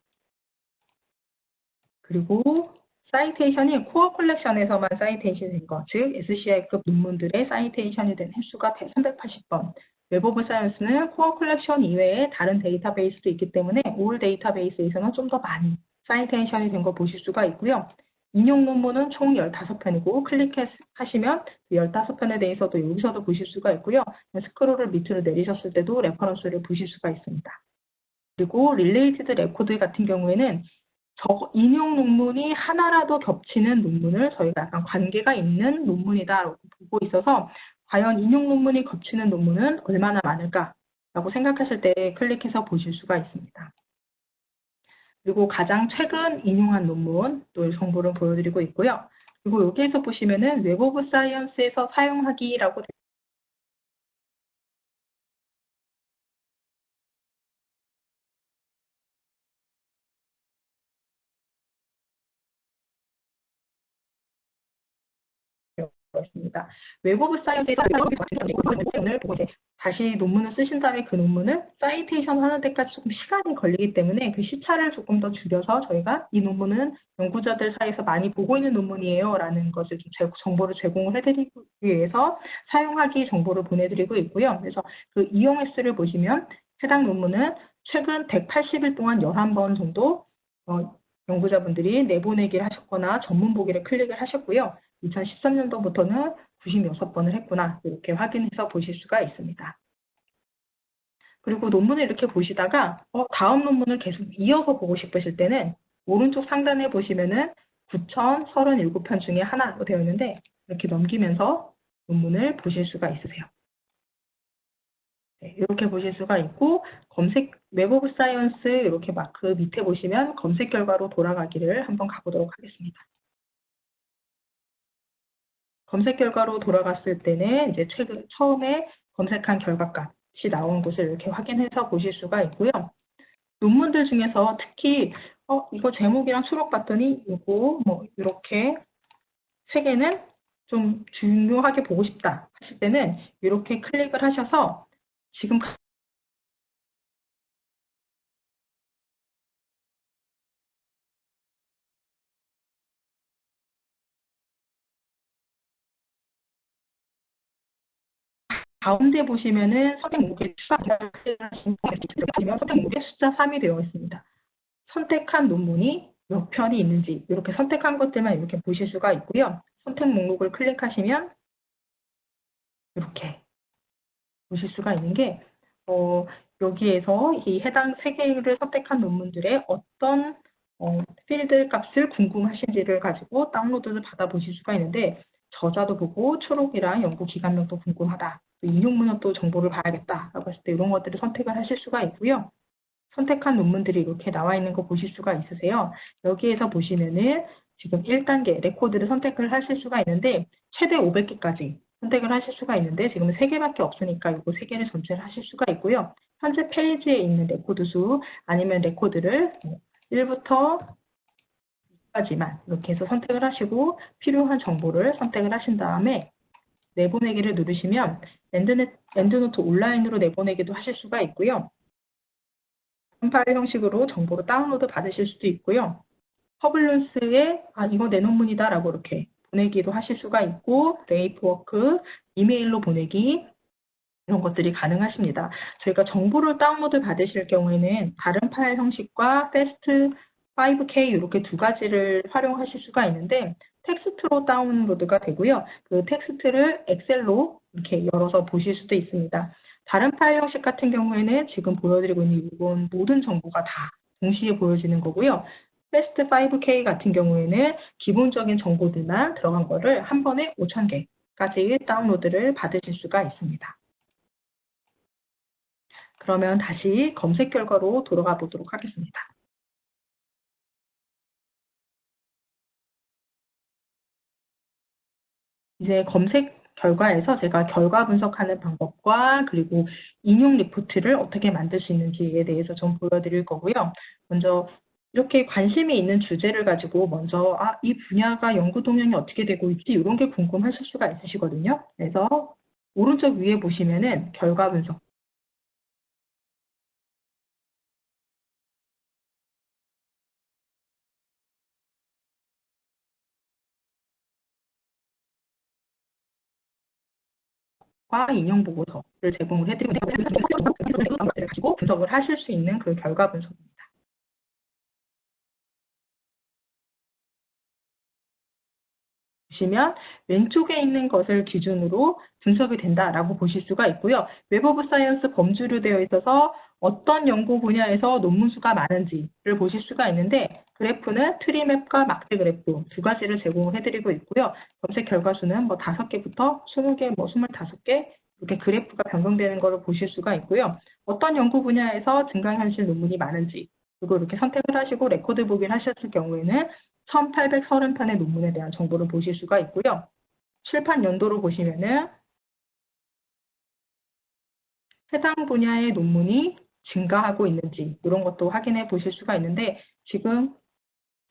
그리고 사이테이션이 코어 컬렉션에서만 사이테이션이 된 것, 즉 SCI급 논문들의 사이테이션이 된 횟수가 380번. 웹 오브 사이언스는 코어 컬렉션 이외에 다른 데이터베이스도 있기 때문에 올 데이터베이스에서는 좀 더 많이 사이테이션이 된 거 보실 수가 있고요. 인용 논문은 총 15편이고 클릭하시면 15편에 대해서도 여기서도 보실 수가 있고요. 스크롤을 밑으로 내리셨을 때도 레퍼런스를 보실 수가 있습니다. 그리고 릴레이티드 레코드 같은 경우에는 인용 논문이 하나라도 겹치는 논문을 저희가 약간 관계가 있는 논문이다라고 보고 있어서 과연 인용 논문이 겹치는 논문은 얼마나 많을까라고 생각하실 때 클릭해서 보실 수가 있습니다. 그리고 가장 최근 인용한 논문 또 정보를 보여드리고 있고요. 그리고 여기에서 보시면은 웹 오브 사이언스에서 사용하기라고 있습니다. 웹 오브 사이언스에서 논문을 보고 이제 다시 논문을 쓰신 다음에 그 논문을 사이테이션 하는 데까지 조금 시간이 걸리기 때문에 그 시차를 조금 더 줄여서 저희가 이 논문은 연구자들 사이에서 많이 보고 있는 논문이에요 라는 것을 좀 정보를 제공을 해드리기 위해서 사용하기 정보를 보내드리고 있고요. 그래서 그 이용 횟수를 보시면 해당 논문은 최근 180일 동안 11번 정도 연구자분들이 내보내기를 하셨거나 전문 보기를 클릭을 하셨고요. 2013년도부터는 96번을 했구나 이렇게 확인해서 보실 수가 있습니다. 그리고 논문을 이렇게 보시다가 다음 논문을 계속 이어서 보고 싶으실 때는 오른쪽 상단에 보시면은 9,037편 중에 하나로 되어 있는데 이렇게 넘기면서 논문을 보실 수가 있으세요. 네, 이렇게 보실 수가 있고 검색 웹 오브 사이언스 이렇게 마크 밑에 보시면 검색 결과로 돌아가기를 한번 가보도록 하겠습니다. 검색 결과로 돌아갔을 때는 이제 처음에 검색한 결과값이 나온 곳을 이렇게 확인해서 보실 수가 있고요. 논문들 중에서 특히 이거 제목이랑 수록 봤더니 이거 뭐 이렇게 세 개는 좀 중요하게 보고 싶다 하실 때는 이렇게 클릭을 하셔서 지금 가운데 보시면은 선택 목록에 선택 목록에 숫자 3이 되어 있습니다. 선택한 논문이 몇 편이 있는지 이렇게 선택한 것들만 이렇게 보실 수가 있고요. 선택 목록을 클릭하시면 이렇게 보실 수가 있는 게 여기에서 이 해당 세 개를 선택한 논문들의 어떤 필드 값을 궁금하신지를 가지고 다운로드를 받아보실 수가 있는데 저자도 보고 초록이랑 연구 기간명도 궁금하다. 인용문헌도 정보를 봐야겠다라고 했을 때 이런 것들을 선택을 하실 수가 있고요. 선택한 논문들이 이렇게 나와 있는 거 보실 수가 있으세요. 여기에서 보시면은 지금 1단계 레코드를 선택을 하실 수가 있는데 최대 500개까지 선택을 하실 수가 있는데 지금 3개밖에 없으니까 이거 3개를 전체를 하실 수가 있고요. 현재 페이지에 있는 레코드 수 아니면 레코드를 1부터 2까지만 이렇게 해서 선택을 하시고 필요한 정보를 선택을 하신 다음에 내보내기를 누르시면 엔드노트 온라인으로 내보내기도 하실 수가 있고요. 파일 형식으로 정보를 다운로드 받으실 수도 있고요. 퍼블런스에 이거 내 논문이다 라고 이렇게 보내기도 하실 수가 있고 레이프워크, 이메일로 보내기 이런 것들이 가능하십니다. 저희가 정보를 다운로드 받으실 경우에는 다른 파일 형식과 패스트 5K 이렇게 두 가지를 활용하실 수가 있는데 텍스트로 다운로드가 되고요. 그 텍스트를 엑셀로 이렇게 열어서 보실 수도 있습니다. 다른 파일 형식 같은 경우에는 지금 보여드리고 있는 이건 모든 정보가 다 동시에 보여지는 거고요. 패스트 5K 같은 경우에는 기본적인 정보들만 들어간 거를 한 번에 5,000개까지 다운로드를 받으실 수가 있습니다. 그러면 다시 검색 결과로 돌아가 보도록 하겠습니다. 이제 검색 결과에서 제가 결과 분석하는 방법과 그리고 인용 리포트를 어떻게 만들 수 있는지에 대해서 좀 보여드릴 거고요. 먼저 이렇게 관심이 있는 주제를 가지고 먼저 이 분야가 연구 동향이 어떻게 되고 있지 이런 게 궁금하실 수가 있으시거든요. 그래서 오른쪽 위에 보시면은 결과 분석 과 인용 보고서를 제공을 해드리고 것들을 가지고 분석을 하실 수 있는 그 결과 분석입니다. 보시면 왼쪽에 있는 것을 기준으로 분석이 된다라고 보실 수가 있고요. 웹 오브 사이언스 범주로 되어 있어서 어떤 연구 분야에서 논문 수가 많은지를 보실 수가 있는데 그래프는 트리맵과 막대 그래프 두 가지를 제공을 해드리고 있고요. 검색 결과 수는 뭐 5개부터 20개, 뭐 25개 이렇게 그래프가 변경되는 것을 보실 수가 있고요. 어떤 연구 분야에서 증강 현실 논문이 많은지 그리고 이렇게 선택을 하시고 레코드 보기를 하셨을 경우에는 1830편의 논문에 대한 정보를 보실 수가 있고요. 출판 연도로 보시면은 해당 분야의 논문이 증가하고 있는지 이런 것도 확인해 보실 수가 있는데 지금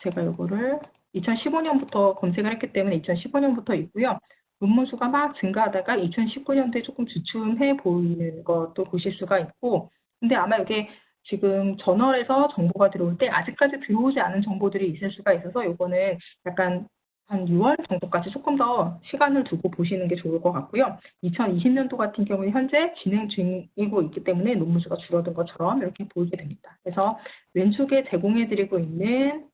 제가 이거를 2015년부터 검색을 했기 때문에 2015년부터 있고요. 논문 수가 막 증가하다가 2019년도에 조금 주춤해 보이는 것도 보실 수가 있고 근데 아마 이게 지금 저널에서 정보가 들어올 때 아직까지 들어오지 않은 정보들이 있을 수가 있어서 이거는 약간 한 6월 정도까지 조금 더 시간을 두고 보시는 게 좋을 것 같고요. 2020년도 같은 경우는 현재 진행 중이고 있기 때문에 논문 수가 줄어든 것처럼 이렇게 보이게 됩니다. 그래서 왼쪽에 제공해드리고 있는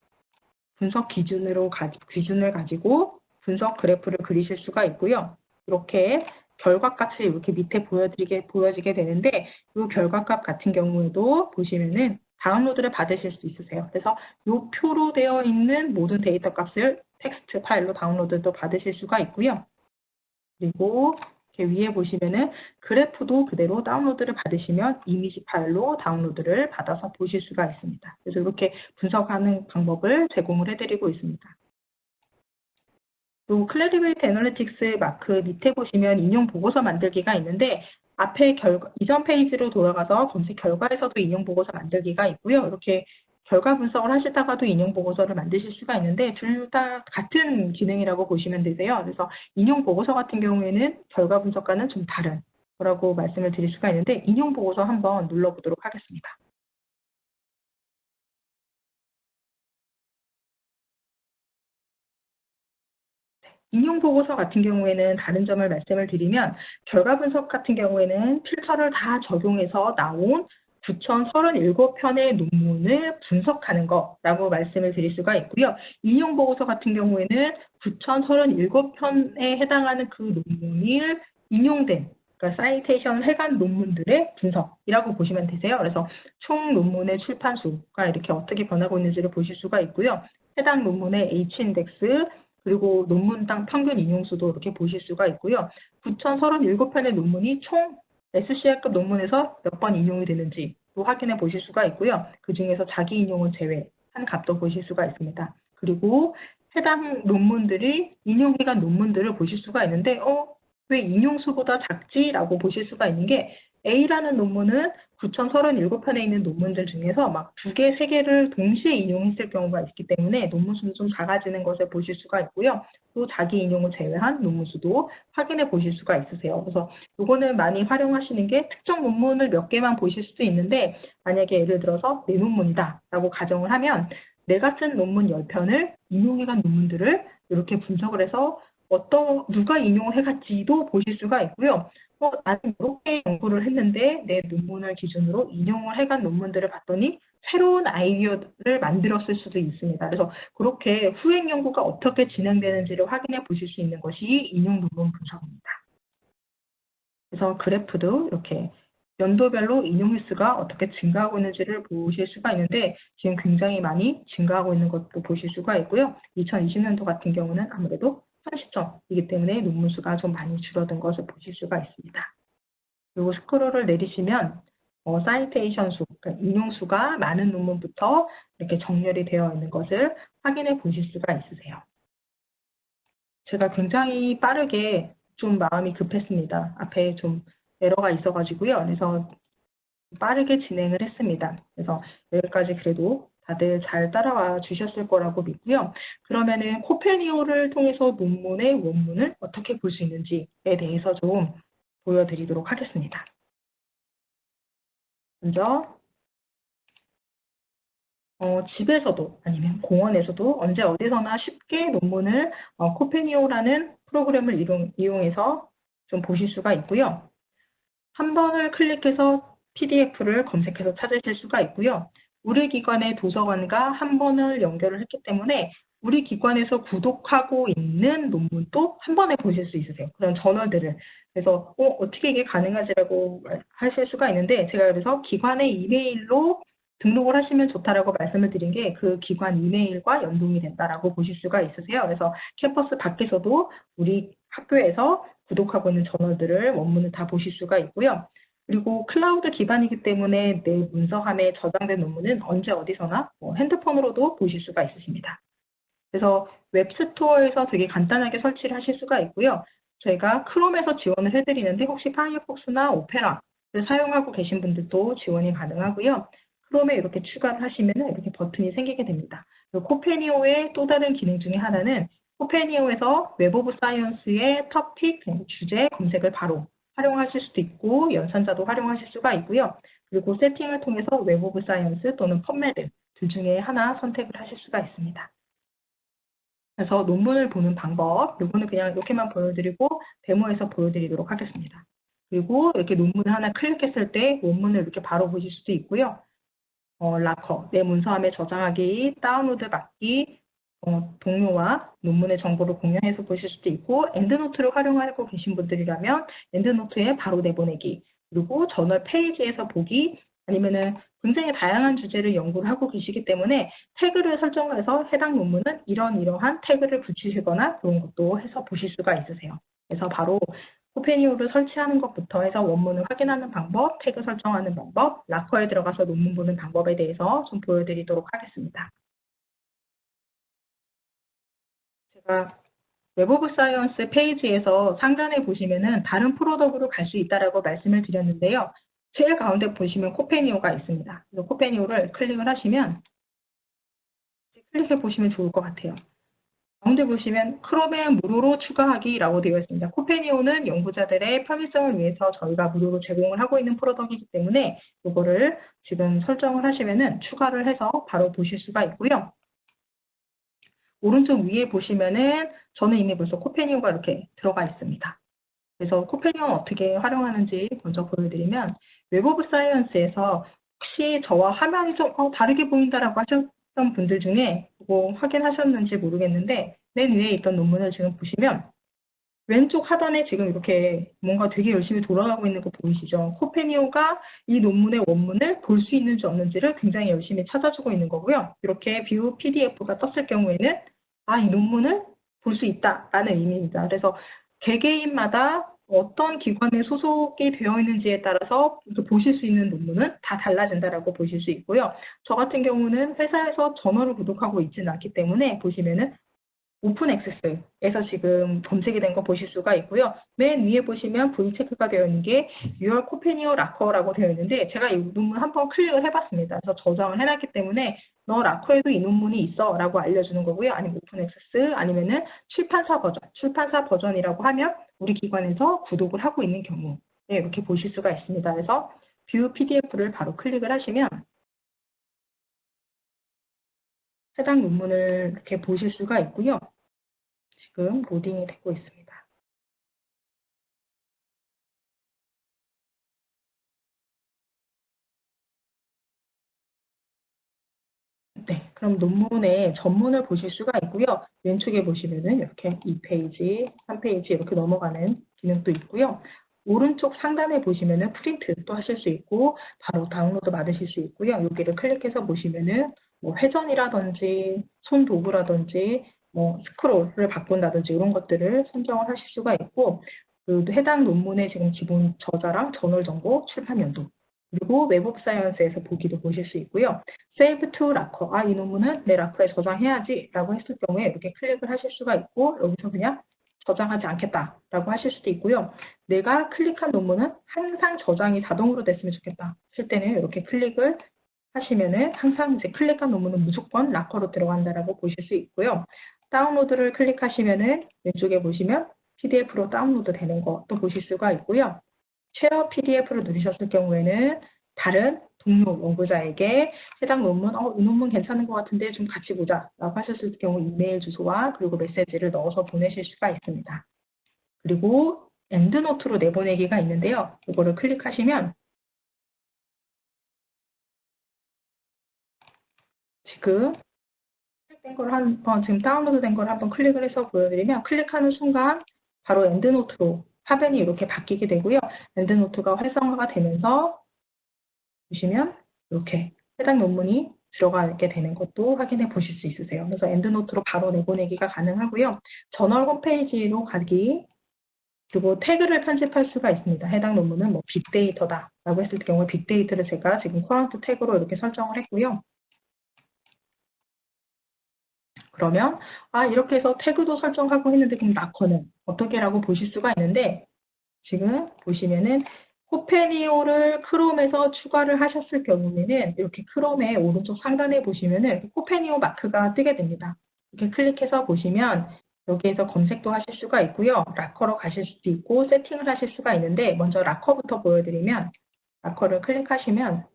분석 기준을 가지고 분석 그래프를 그리실 수가 있고요. 이렇게 결과값이 이렇게 밑에 보여지게 되는데 이 결과값 같은 경우에도 보시면은 다운로드를 받으실 수 있으세요. 그래서 이 표로 되어 있는 모든 데이터 값을 텍스트 파일로 다운로드도 받으실 수가 있고요. 그리고 이렇게 위에 보시면은 그래프도 그대로 다운로드를 받으시면 이미지 파일로 다운로드를 받아서 보실 수가 있습니다. 그래서 이렇게 분석하는 방법을 제공을 해드리고 있습니다. 또 클래리베이트 애널리틱스 마크 밑에 보시면 인용 보고서 만들기가 있는데 앞에 이전 페이지로 돌아가서 검색 결과에서도 인용 보고서 만들기가 있고요. 이렇게 결과 분석을 하시다가도 인용 보고서를 만드실 수가 있는데 둘 다 같은 기능이라고 보시면 되세요. 그래서 인용 보고서 같은 경우에는 결과 분석과는 좀 다른 거라고 말씀을 드릴 수가 있는데 인용 보고서 한번 눌러보도록 하겠습니다. 인용 보고서 같은 경우에는 다른 점을 말씀을 드리면 결과 분석 같은 경우에는 필터를 다 적용해서 나온 9,037편의 논문을 분석하는 거라고 말씀을 드릴 수가 있고요. 인용 보고서 같은 경우에는 9,037편에 해당하는 그 논문이 인용된 그러니까 사이테이션 해간 논문들의 분석이라고 보시면 되세요. 그래서 총 논문의 출판 수가 이렇게 어떻게 변하고 있는지를 보실 수가 있고요. 해당 논문의 H인덱스 그리고 논문당 평균 인용수도 이렇게 보실 수가 있고요. 9,037편의 논문이 총 SCI급 논문에서 몇 번 인용이 되는지 확인해 보실 수가 있고요. 그 중에서 자기 인용을 제외한 값도 보실 수가 있습니다. 그리고 해당 논문들이 인용기간 논문들을 보실 수가 있는데 왜 인용수보다 작지라고 보실 수가 있는 게 A라는 논문은 9,037편에 있는 논문들 중에서 막 2개, 3개를 동시에 인용했을 경우가 있기 때문에 논문 수는 좀 작아지는 것을 보실 수가 있고요. 또 자기 인용을 제외한 논문 수도 확인해 보실 수가 있으세요. 그래서 이거는 많이 활용하시는 게 특정 논문을 몇 개만 보실 수도 있는데 만약에 예를 들어서 내 논문이다 라고 가정을 하면 내가 쓴 논문 10편을 인용해간 논문들을 이렇게 분석을 해서 누가 인용을 해갔지도 보실 수가 있고요. 나는 이렇게 연구를 했는데 내 논문을 기준으로 인용을 해간 논문들을 봤더니 새로운 아이디어를 만들었을 수도 있습니다. 그래서 그렇게 후행 연구가 어떻게 진행되는지를 확인해 보실 수 있는 것이 인용 논문 분석입니다. 그래서 그래프도 이렇게 연도별로 인용 횟수가 어떻게 증가하고 있는지를 보실 수가 있는데 지금 굉장히 많이 증가하고 있는 것도 보실 수가 있고요. 2020년도 같은 경우는 아무래도 현 시점이기 때문에 논문 수가 좀 많이 줄어든 것을 보실 수가 있습니다. 그리고 스크롤을 내리시면 사이테이션 수, 그러니까 인용 수가 많은 논문부터 이렇게 정렬이 되어 있는 것을 확인해 보실 수가 있으세요. 제가 굉장히 빠르게 좀 마음이 급했습니다. 앞에 좀 에러가 있어가지고요. 그래서 빠르게 진행을 했습니다. 그래서 여기까지 그래도 다들 잘 따라와 주셨을 거라고 믿고요. 그러면은 코펠니오를 통해서 논문의 원문을 어떻게 볼 수 있는지에 대해서 좀 보여드리도록 하겠습니다. 먼저 집에서도 아니면 공원에서도 언제 어디서나 쉽게 논문을 코페니오라는 프로그램을 이용해서 좀 보실 수가 있고요. 한 번을 클릭해서 PDF를 검색해서 찾으실 수가 있고요. 우리 기관의 도서관과 한 번을 연결을 했기 때문에 우리 기관에서 구독하고 있는 논문도 한 번에 보실 수 있으세요. 그런 저널들을. 그래서 어떻게 이게 가능하지라고 하실 수가 있는데 제가 그래서 기관의 이메일로 등록을 하시면 좋다라고 말씀을 드린 게 그 기관 이메일과 연동이 된다라고 보실 수가 있으세요. 그래서 캠퍼스 밖에서도 우리 학교에서 구독하고 있는 저널들을 원문을 다 보실 수가 있고요. 그리고 클라우드 기반이기 때문에 내 문서함에 저장된 논문은 언제 어디서나 핸드폰으로도 보실 수가 있으십니다. 그래서 웹스토어에서 되게 간단하게 설치를 하실 수가 있고요. 저희가 크롬에서 지원을 해드리는데 혹시 파이어폭스나 오페라를 사용하고 계신 분들도 지원이 가능하고요. 크롬에 이렇게 추가를 하시면 이렇게 버튼이 생기게 됩니다. 코페니오의 또 다른 기능 중에 하나는 코페니오에서 웹 오브 사이언스의 토픽, 주제 검색을 바로 활용하실 수도 있고 연산자도 활용하실 수가 있고요. 그리고 세팅을 통해서 웹 오브 사이언스 또는 펀메드 둘 중에 하나 선택을 하실 수가 있습니다. 그래서 논문을 보는 방법, 이거는 그냥 이렇게만 보여드리고 데모에서 보여드리도록 하겠습니다. 그리고 이렇게 논문을 하나 클릭했을 때 원문을 이렇게 바로 보실 수도 있고요. 락커, 내 문서함에 저장하기, 다운로드 받기, 동료와 논문의 정보를 공유해서 보실 수도 있고 엔드노트를 활용하고 계신 분들이라면 엔드노트에 바로 내보내기, 그리고 저널 페이지에서 보기, 아니면은 굉장히 다양한 주제를 연구를 하고 계시기 때문에 태그를 설정해서 해당 논문은 이러한 태그를 붙이시거나 그런 것도 해서 보실 수가 있으세요. 그래서 바로 코페니오를 설치하는 것부터 해서 원문을 확인하는 방법, 태그 설정하는 방법, 락커에 들어가서 논문 보는 방법에 대해서 좀 보여드리도록 하겠습니다. 제가 웹 오브 사이언스 페이지에서 상단에 보시면은 다른 프로덕트로 갈 수 있다라고 말씀을 드렸는데요. 제일 가운데 보시면 코페니오가 있습니다. 그래서 코페니오를 클릭을 하시면 클릭해 보시면 좋을 것 같아요. 가운데 보시면 크롬에 무료로 추가하기라고 되어 있습니다. 코페니오는 연구자들의 편의성을 위해서 저희가 무료로 제공을 하고 있는 프로덕트이기 때문에 이거를 지금 설정을 하시면은 추가를 해서 바로 보실 수가 있고요. 오른쪽 위에 보시면은 저는 이미 벌써 코페니오가 이렇게 들어가 있습니다. 그래서 코페니오는 어떻게 활용하는지 먼저 보여드리면 웹 오브 사이언스에서 혹시 저와 화면이 좀 다르게 보인다라고 하셨던 분들 중에 그거 확인하셨는지 모르겠는데 맨 위에 있던 논문을 지금 보시면 왼쪽 하단에 지금 이렇게 뭔가 되게 열심히 돌아가고 있는 거 보이시죠? 코페니오가 이 논문의 원문을 볼 수 있는지 없는지를 굉장히 열심히 찾아주고 있는 거고요. 이렇게 뷰 PDF가 떴을 경우에는 이 논문을 볼 수 있다라는 의미입니다. 그래서 개개인마다 어떤 기관에 소속이 되어 있는지에 따라서 보실 수 있는 논문은 다 달라진다라고 보실 수 있고요. 저 같은 경우는 회사에서 저널을 구독하고 있지는 않기 때문에 보시면은 오픈 액세스에서 지금 검색이 된 거 보실 수가 있고요. 맨 위에 보시면 V 체크가 되어 있는 게 Your Copenio Lacker라고 되어 있는데 제가 이 논문 한번 클릭을 해봤습니다. 그래서 저장을 해놨기 때문에 너 락커에도 이 논문이 있어 라고 알려주는 거고요. 아니면 오픈 액세스 아니면은 출판사 버전이라고 하면 우리 기관에서 구독을 하고 있는 경우 이렇게 보실 수가 있습니다. 그래서 뷰 PDF를 바로 클릭을 하시면 해당 논문을 이렇게 보실 수가 있고요. 지금 로딩이 되고 있습니다. 네, 그럼 논문의 전문을 보실 수가 있고요. 왼쪽에 보시면은 이렇게 2페이지, 3페이지 이렇게 넘어가는 기능도 있고요. 오른쪽 상단에 보시면은 프린트도 하실 수 있고 바로 다운로드 받으실 수 있고요. 여기를 클릭해서 보시면은 뭐 회전이라든지 손 도구라든지 뭐 스크롤을 바꾼다든지 이런 것들을 선정을 하실 수가 있고 그 해당 논문의 지금 기본 저자랑 저널 정보, 출판 연도 그리고 웹 오브 사이언스에서 보기도 보실 수 있고요. Save to Locker. 이 논문은 내 락커에 저장해야지 라고 했을 경우에 이렇게 클릭을 하실 수가 있고 여기서 그냥 저장하지 않겠다라고 하실 수도 있고요. 내가 클릭한 논문은 항상 저장이 자동으로 됐으면 좋겠다 했을 때는 이렇게 클릭을 하시면은 항상 이제 클릭한 논문은 무조건 락커로 들어간다라고 보실 수 있고요. 다운로드를 클릭하시면은 왼쪽에 보시면 PDF로 다운로드 되는 것도 보실 수가 있고요. 쉐어 PDF를 누르셨을 경우에는 다른 동료 연구자에게 해당 논문, 이 논문 괜찮은 것 같은데 좀 같이 보자 라고 하셨을 경우 이메일 주소와 그리고 메시지를 넣어서 보내실 수가 있습니다. 그리고 엔드노트로 내보내기가 있는데요. 이거를 클릭하시면 지금 지금 다운로드 된 걸 한번 클릭을 해서 보여드리면 클릭하는 순간 바로 엔드노트로 화면이 이렇게 바뀌게 되고요. 엔드노트가 활성화가 되면서 보시면 이렇게 해당 논문이 들어가게 되는 것도 확인해 보실 수 있으세요. 그래서 엔드노트로 바로 내보내기가 가능하고요. 저널 홈페이지로 가기 그리고 태그를 편집할 수가 있습니다. 해당 논문은 뭐 빅데이터다라고 했을 경우에 빅데이터를 제가 지금 커런트 태그로 이렇게 설정을 했고요. 그러면 이렇게 해서 태그도 설정하고 했는데 그럼 락커는 어떻게 라고 보실 수가 있는데 지금 보시면은 코페니오를 크롬에서 추가를 하셨을 경우에는 이렇게 크롬의 오른쪽 상단에 보시면은 코페니오 마크가 뜨게 됩니다. 이렇게 클릭해서 보시면 여기에서 검색도 하실 수가 있고요. 락커로 가실 수도 있고 세팅을 하실 수가 있는데 먼저 락커부터 보여드리면 락커를 클릭하시면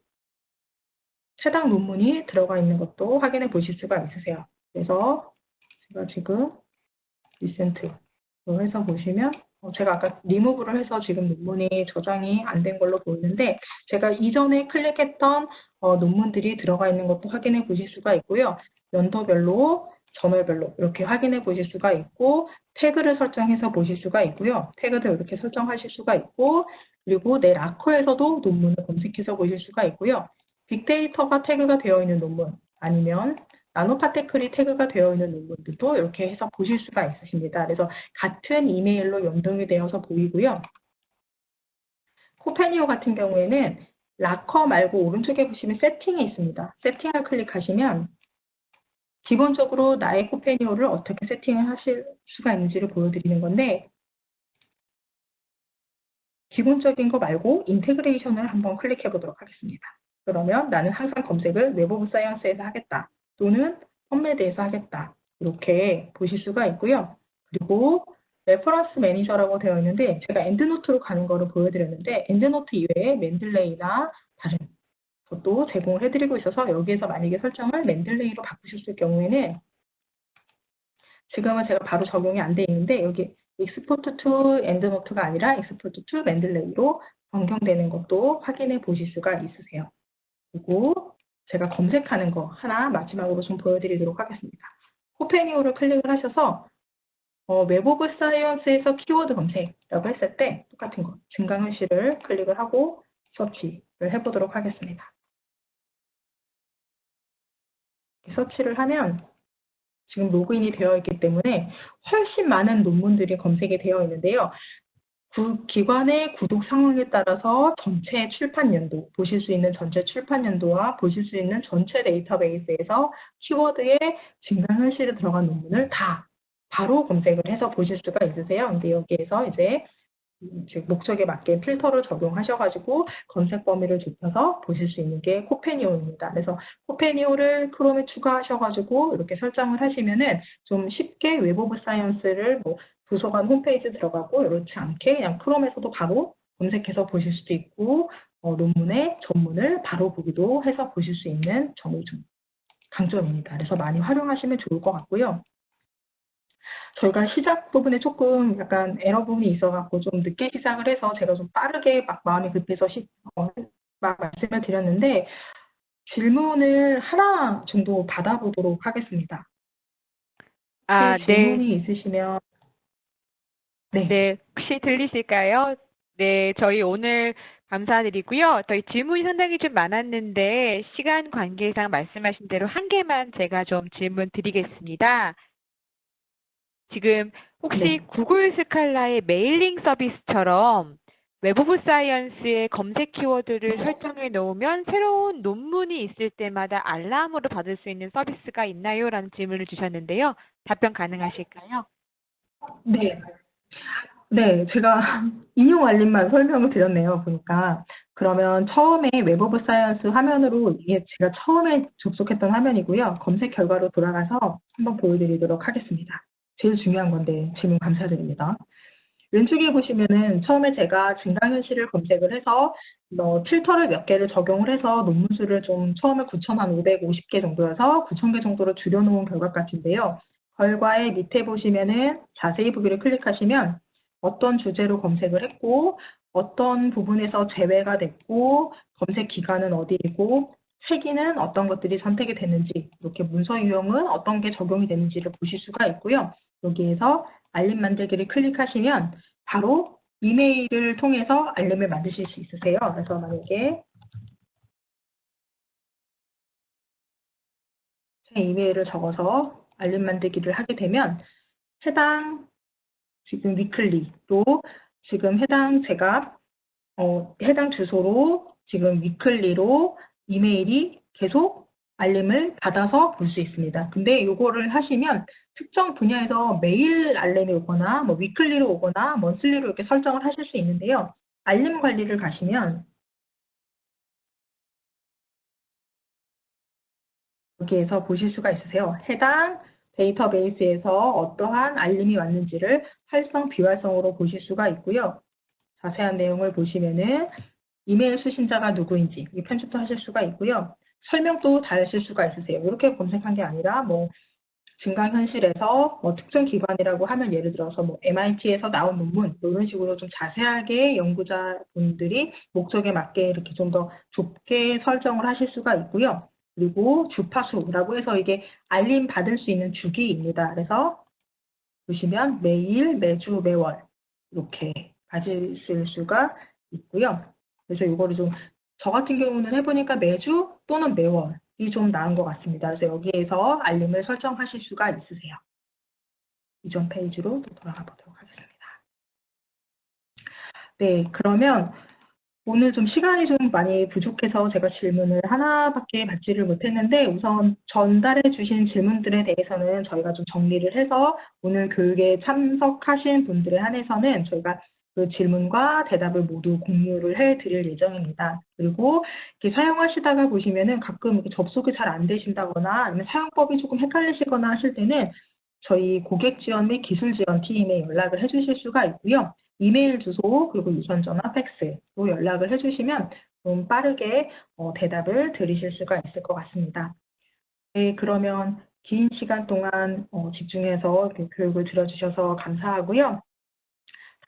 해당 논문이 들어가 있는 것도 확인해 보실 수가 있으세요. 그래서 제가 지금 리센트로 해서 보시면 제가 아까 리무브를 해서 지금 논문이 저장이 안 된 걸로 보이는데 제가 이전에 클릭했던 논문들이 들어가 있는 것도 확인해 보실 수가 있고요. 연도별로, 저널별로 이렇게 확인해 보실 수가 있고 태그를 설정해서 보실 수가 있고요. 태그도 이렇게 설정하실 수가 있고 그리고 내 락커에서도 논문을 검색해서 보실 수가 있고요. 빅데이터가 태그가 되어 있는 논문 아니면 나노파테클이 태그가 되어 있는 논문들도 이렇게 해서 보실 수가 있으십니다. 그래서 같은 이메일로 연동이 되어서 보이고요. 코페니오 같은 경우에는 락커 말고 오른쪽에 보시면 세팅이 있습니다. 세팅을 클릭하시면 기본적으로 나의 코페니오를 어떻게 세팅을 하실 수가 있는지를 보여드리는 건데 기본적인 거 말고 인테그레이션을 한번 클릭해 보도록 하겠습니다. 그러면 나는 항상 검색을 웹 오브 사이언스에서 하겠다. 또는 펌메드에서 하겠다. 이렇게 보실 수가 있고요. 그리고 레퍼런스 매니저라고 되어 있는데 제가 엔드노트로 가는 거를 보여드렸는데 엔드노트 이외에 맨들레이나 다른 것도 제공을 해드리고 있어서 여기에서 만약에 설정을 맨들레이로 바꾸셨을 경우에는 지금은 제가 바로 적용이 안 돼 있는데 여기 export to endnote가 아니라 export to mendeley로 변경되는 것도 확인해 보실 수가 있으세요. 그리고 제가 검색하는 거 하나 마지막으로 좀 보여드리도록 하겠습니다. 코페니오를 클릭을 하셔서 웹 오브 사이언스에서 키워드 검색이라고 했을 때 똑같은 거 증강현실을 클릭을 하고 서치를 해보도록 하겠습니다. 서치를 하면 지금 로그인이 되어 있기 때문에 훨씬 많은 논문들이 검색이 되어 있는데요. 기관의 구독 상황에 따라서 전체 출판 연도, 보실 수 있는 전체 출판 연도와 보실 수 있는 전체 데이터베이스에서 키워드에 증강현실에 들어간 논문을 다 바로 검색을 해서 보실 수가 있으세요. 근데 여기에서 이제 목적에 맞게 필터를 적용하셔가지고 검색 범위를 좁혀서 보실 수 있는 게 코페니오입니다. 그래서 코페니오를 크롬에 추가하셔가지고 이렇게 설정을 하시면은 좀 쉽게 웹 오브 사이언스를 도서관 홈페이지 들어가고 이렇지 않게 그냥 크롬에서도 바로 검색해서 보실 수도 있고 논문의 전문을 바로 보기도 해서 보실 수 있는 점이 좀 강점입니다. 그래서 많이 활용하시면 좋을 것 같고요. 저희가 시작 부분에 조금 약간 에러 부분이 있어갖고 좀 늦게 시작을 해서 제가 좀 빠르게 막 마음이 급해서 막 말씀을 드렸는데 질문을 하나 정도 받아보도록 하겠습니다. 혹시 네. 질문이 있으시면 네, 혹시 들리실까요? 네, 저희 오늘 감사드리고요. 저희 질문이 상당히 좀 많았는데 시간 관계상 말씀하신 대로 한 개만 제가 좀 질문 드리겠습니다. 지금 혹시 구글 스칼라의 메일링 서비스처럼 웹 오브 사이언스의 검색 키워드를 설정해 놓으면 새로운 논문이 있을 때마다 알람으로 받을 수 있는 서비스가 있나요? 라는 질문을 주셨는데요. 답변 가능하실까요? 네. 네, 제가 인용 알림만 설명을 드렸네요, 보니까. 그러면 처음에 웹 오브 사이언스 화면으로 이게 제가 처음에 접속했던 화면이고요. 검색 결과로 돌아가서 한번 보여드리도록 하겠습니다. 제일 중요한 건데 질문 감사드립니다. 왼쪽에 보시면은 처음에 제가 증강현실을 검색을 해서 필터를 몇 개를 적용을 해서 논문 수를 좀 처음에 9,550개 정도여서 9,000개 정도로 줄여놓은 결과 같은데요. 결과의 밑에 보시면은 자세히 보기를 클릭하시면 어떤 주제로 검색을 했고 어떤 부분에서 제외가 됐고 검색 기간은 어디이고 세기는 어떤 것들이 선택이 됐는지 이렇게 문서 유형은 어떤 게 적용이 되는지를 보실 수가 있고요. 여기에서 알림 만들기를 클릭하시면 바로 이메일을 통해서 알림을 만드실 수 있으세요. 그래서 만약에 제 이메일을 적어서 알림 만들기를 하게 되면 해당 지금 위클리로 지금 해당 제가 해당 주소로 지금 위클리로 이메일이 계속 알림을 받아서 볼 수 있습니다. 근데 요거를 하시면 특정 분야에서 매일 알림이 오거나 뭐 위클리로 오거나 먼슬리로 이렇게 설정을 하실 수 있는데요. 알림 관리를 가시면 여기에서 보실 수가 있으세요. 해당 데이터베이스에서 어떠한 알림이 왔는지를 활성, 비활성으로 보실 수가 있고요. 자세한 내용을 보시면은 이메일 수신자가 누구인지 편집도 하실 수가 있고요. 설명도 다하실 수가 있으세요. 이렇게 검색한 게 아니라 뭐 증강현실에서 뭐 특정 기관이라고 하면 예를 들어서 뭐 MIT에서 나온 논문 뭐 이런 식으로 좀 자세하게 연구자분들이 목적에 맞게 이렇게 좀 더 좁게 설정을 하실 수가 있고요. 그리고 주파수라고 해서 이게 알림 받을 수 있는 주기입니다. 그래서 보시면 매일, 매주, 매월 이렇게 가지실 수가 있고요. 그래서 이거를 좀 저 같은 경우는 해보니까 매주 또는 매월이 좀 나은 것 같습니다. 그래서 여기에서 알림을 설정하실 수가 있으세요. 이전 페이지로 또 돌아가 보도록 하겠습니다. 네, 그러면 오늘 좀 시간이 좀 많이 부족해서 제가 질문을 하나밖에 받지를 못했는데 우선 전달해 주신 질문들에 대해서는 저희가 좀 정리를 해서 오늘 교육에 참석하신 분들에 한해서는 저희가 그 질문과 대답을 모두 공유를 해 드릴 예정입니다. 그리고 이렇게 사용하시다가 보시면은 가끔 이렇게 접속이 잘 안 되신다거나 아니면 사용법이 조금 헷갈리시거나 하실 때는 저희 고객 지원 및 기술 지원 팀에 연락을 해 주실 수가 있고요. 이메일 주소 그리고 유선 전화 팩스로 연락을 해주시면 좀 빠르게 대답을 드리실 수가 있을 것 같습니다. 네, 그러면 긴 시간 동안 집중해서 교육을 들어주셔서 감사하고요.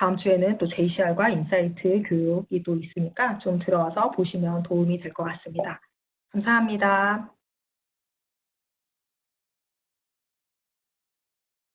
다음 주에는 또 JCR과 인사이트 교육이 또 있으니까 좀 들어와서 보시면 도움이 될 것 같습니다. 감사합니다.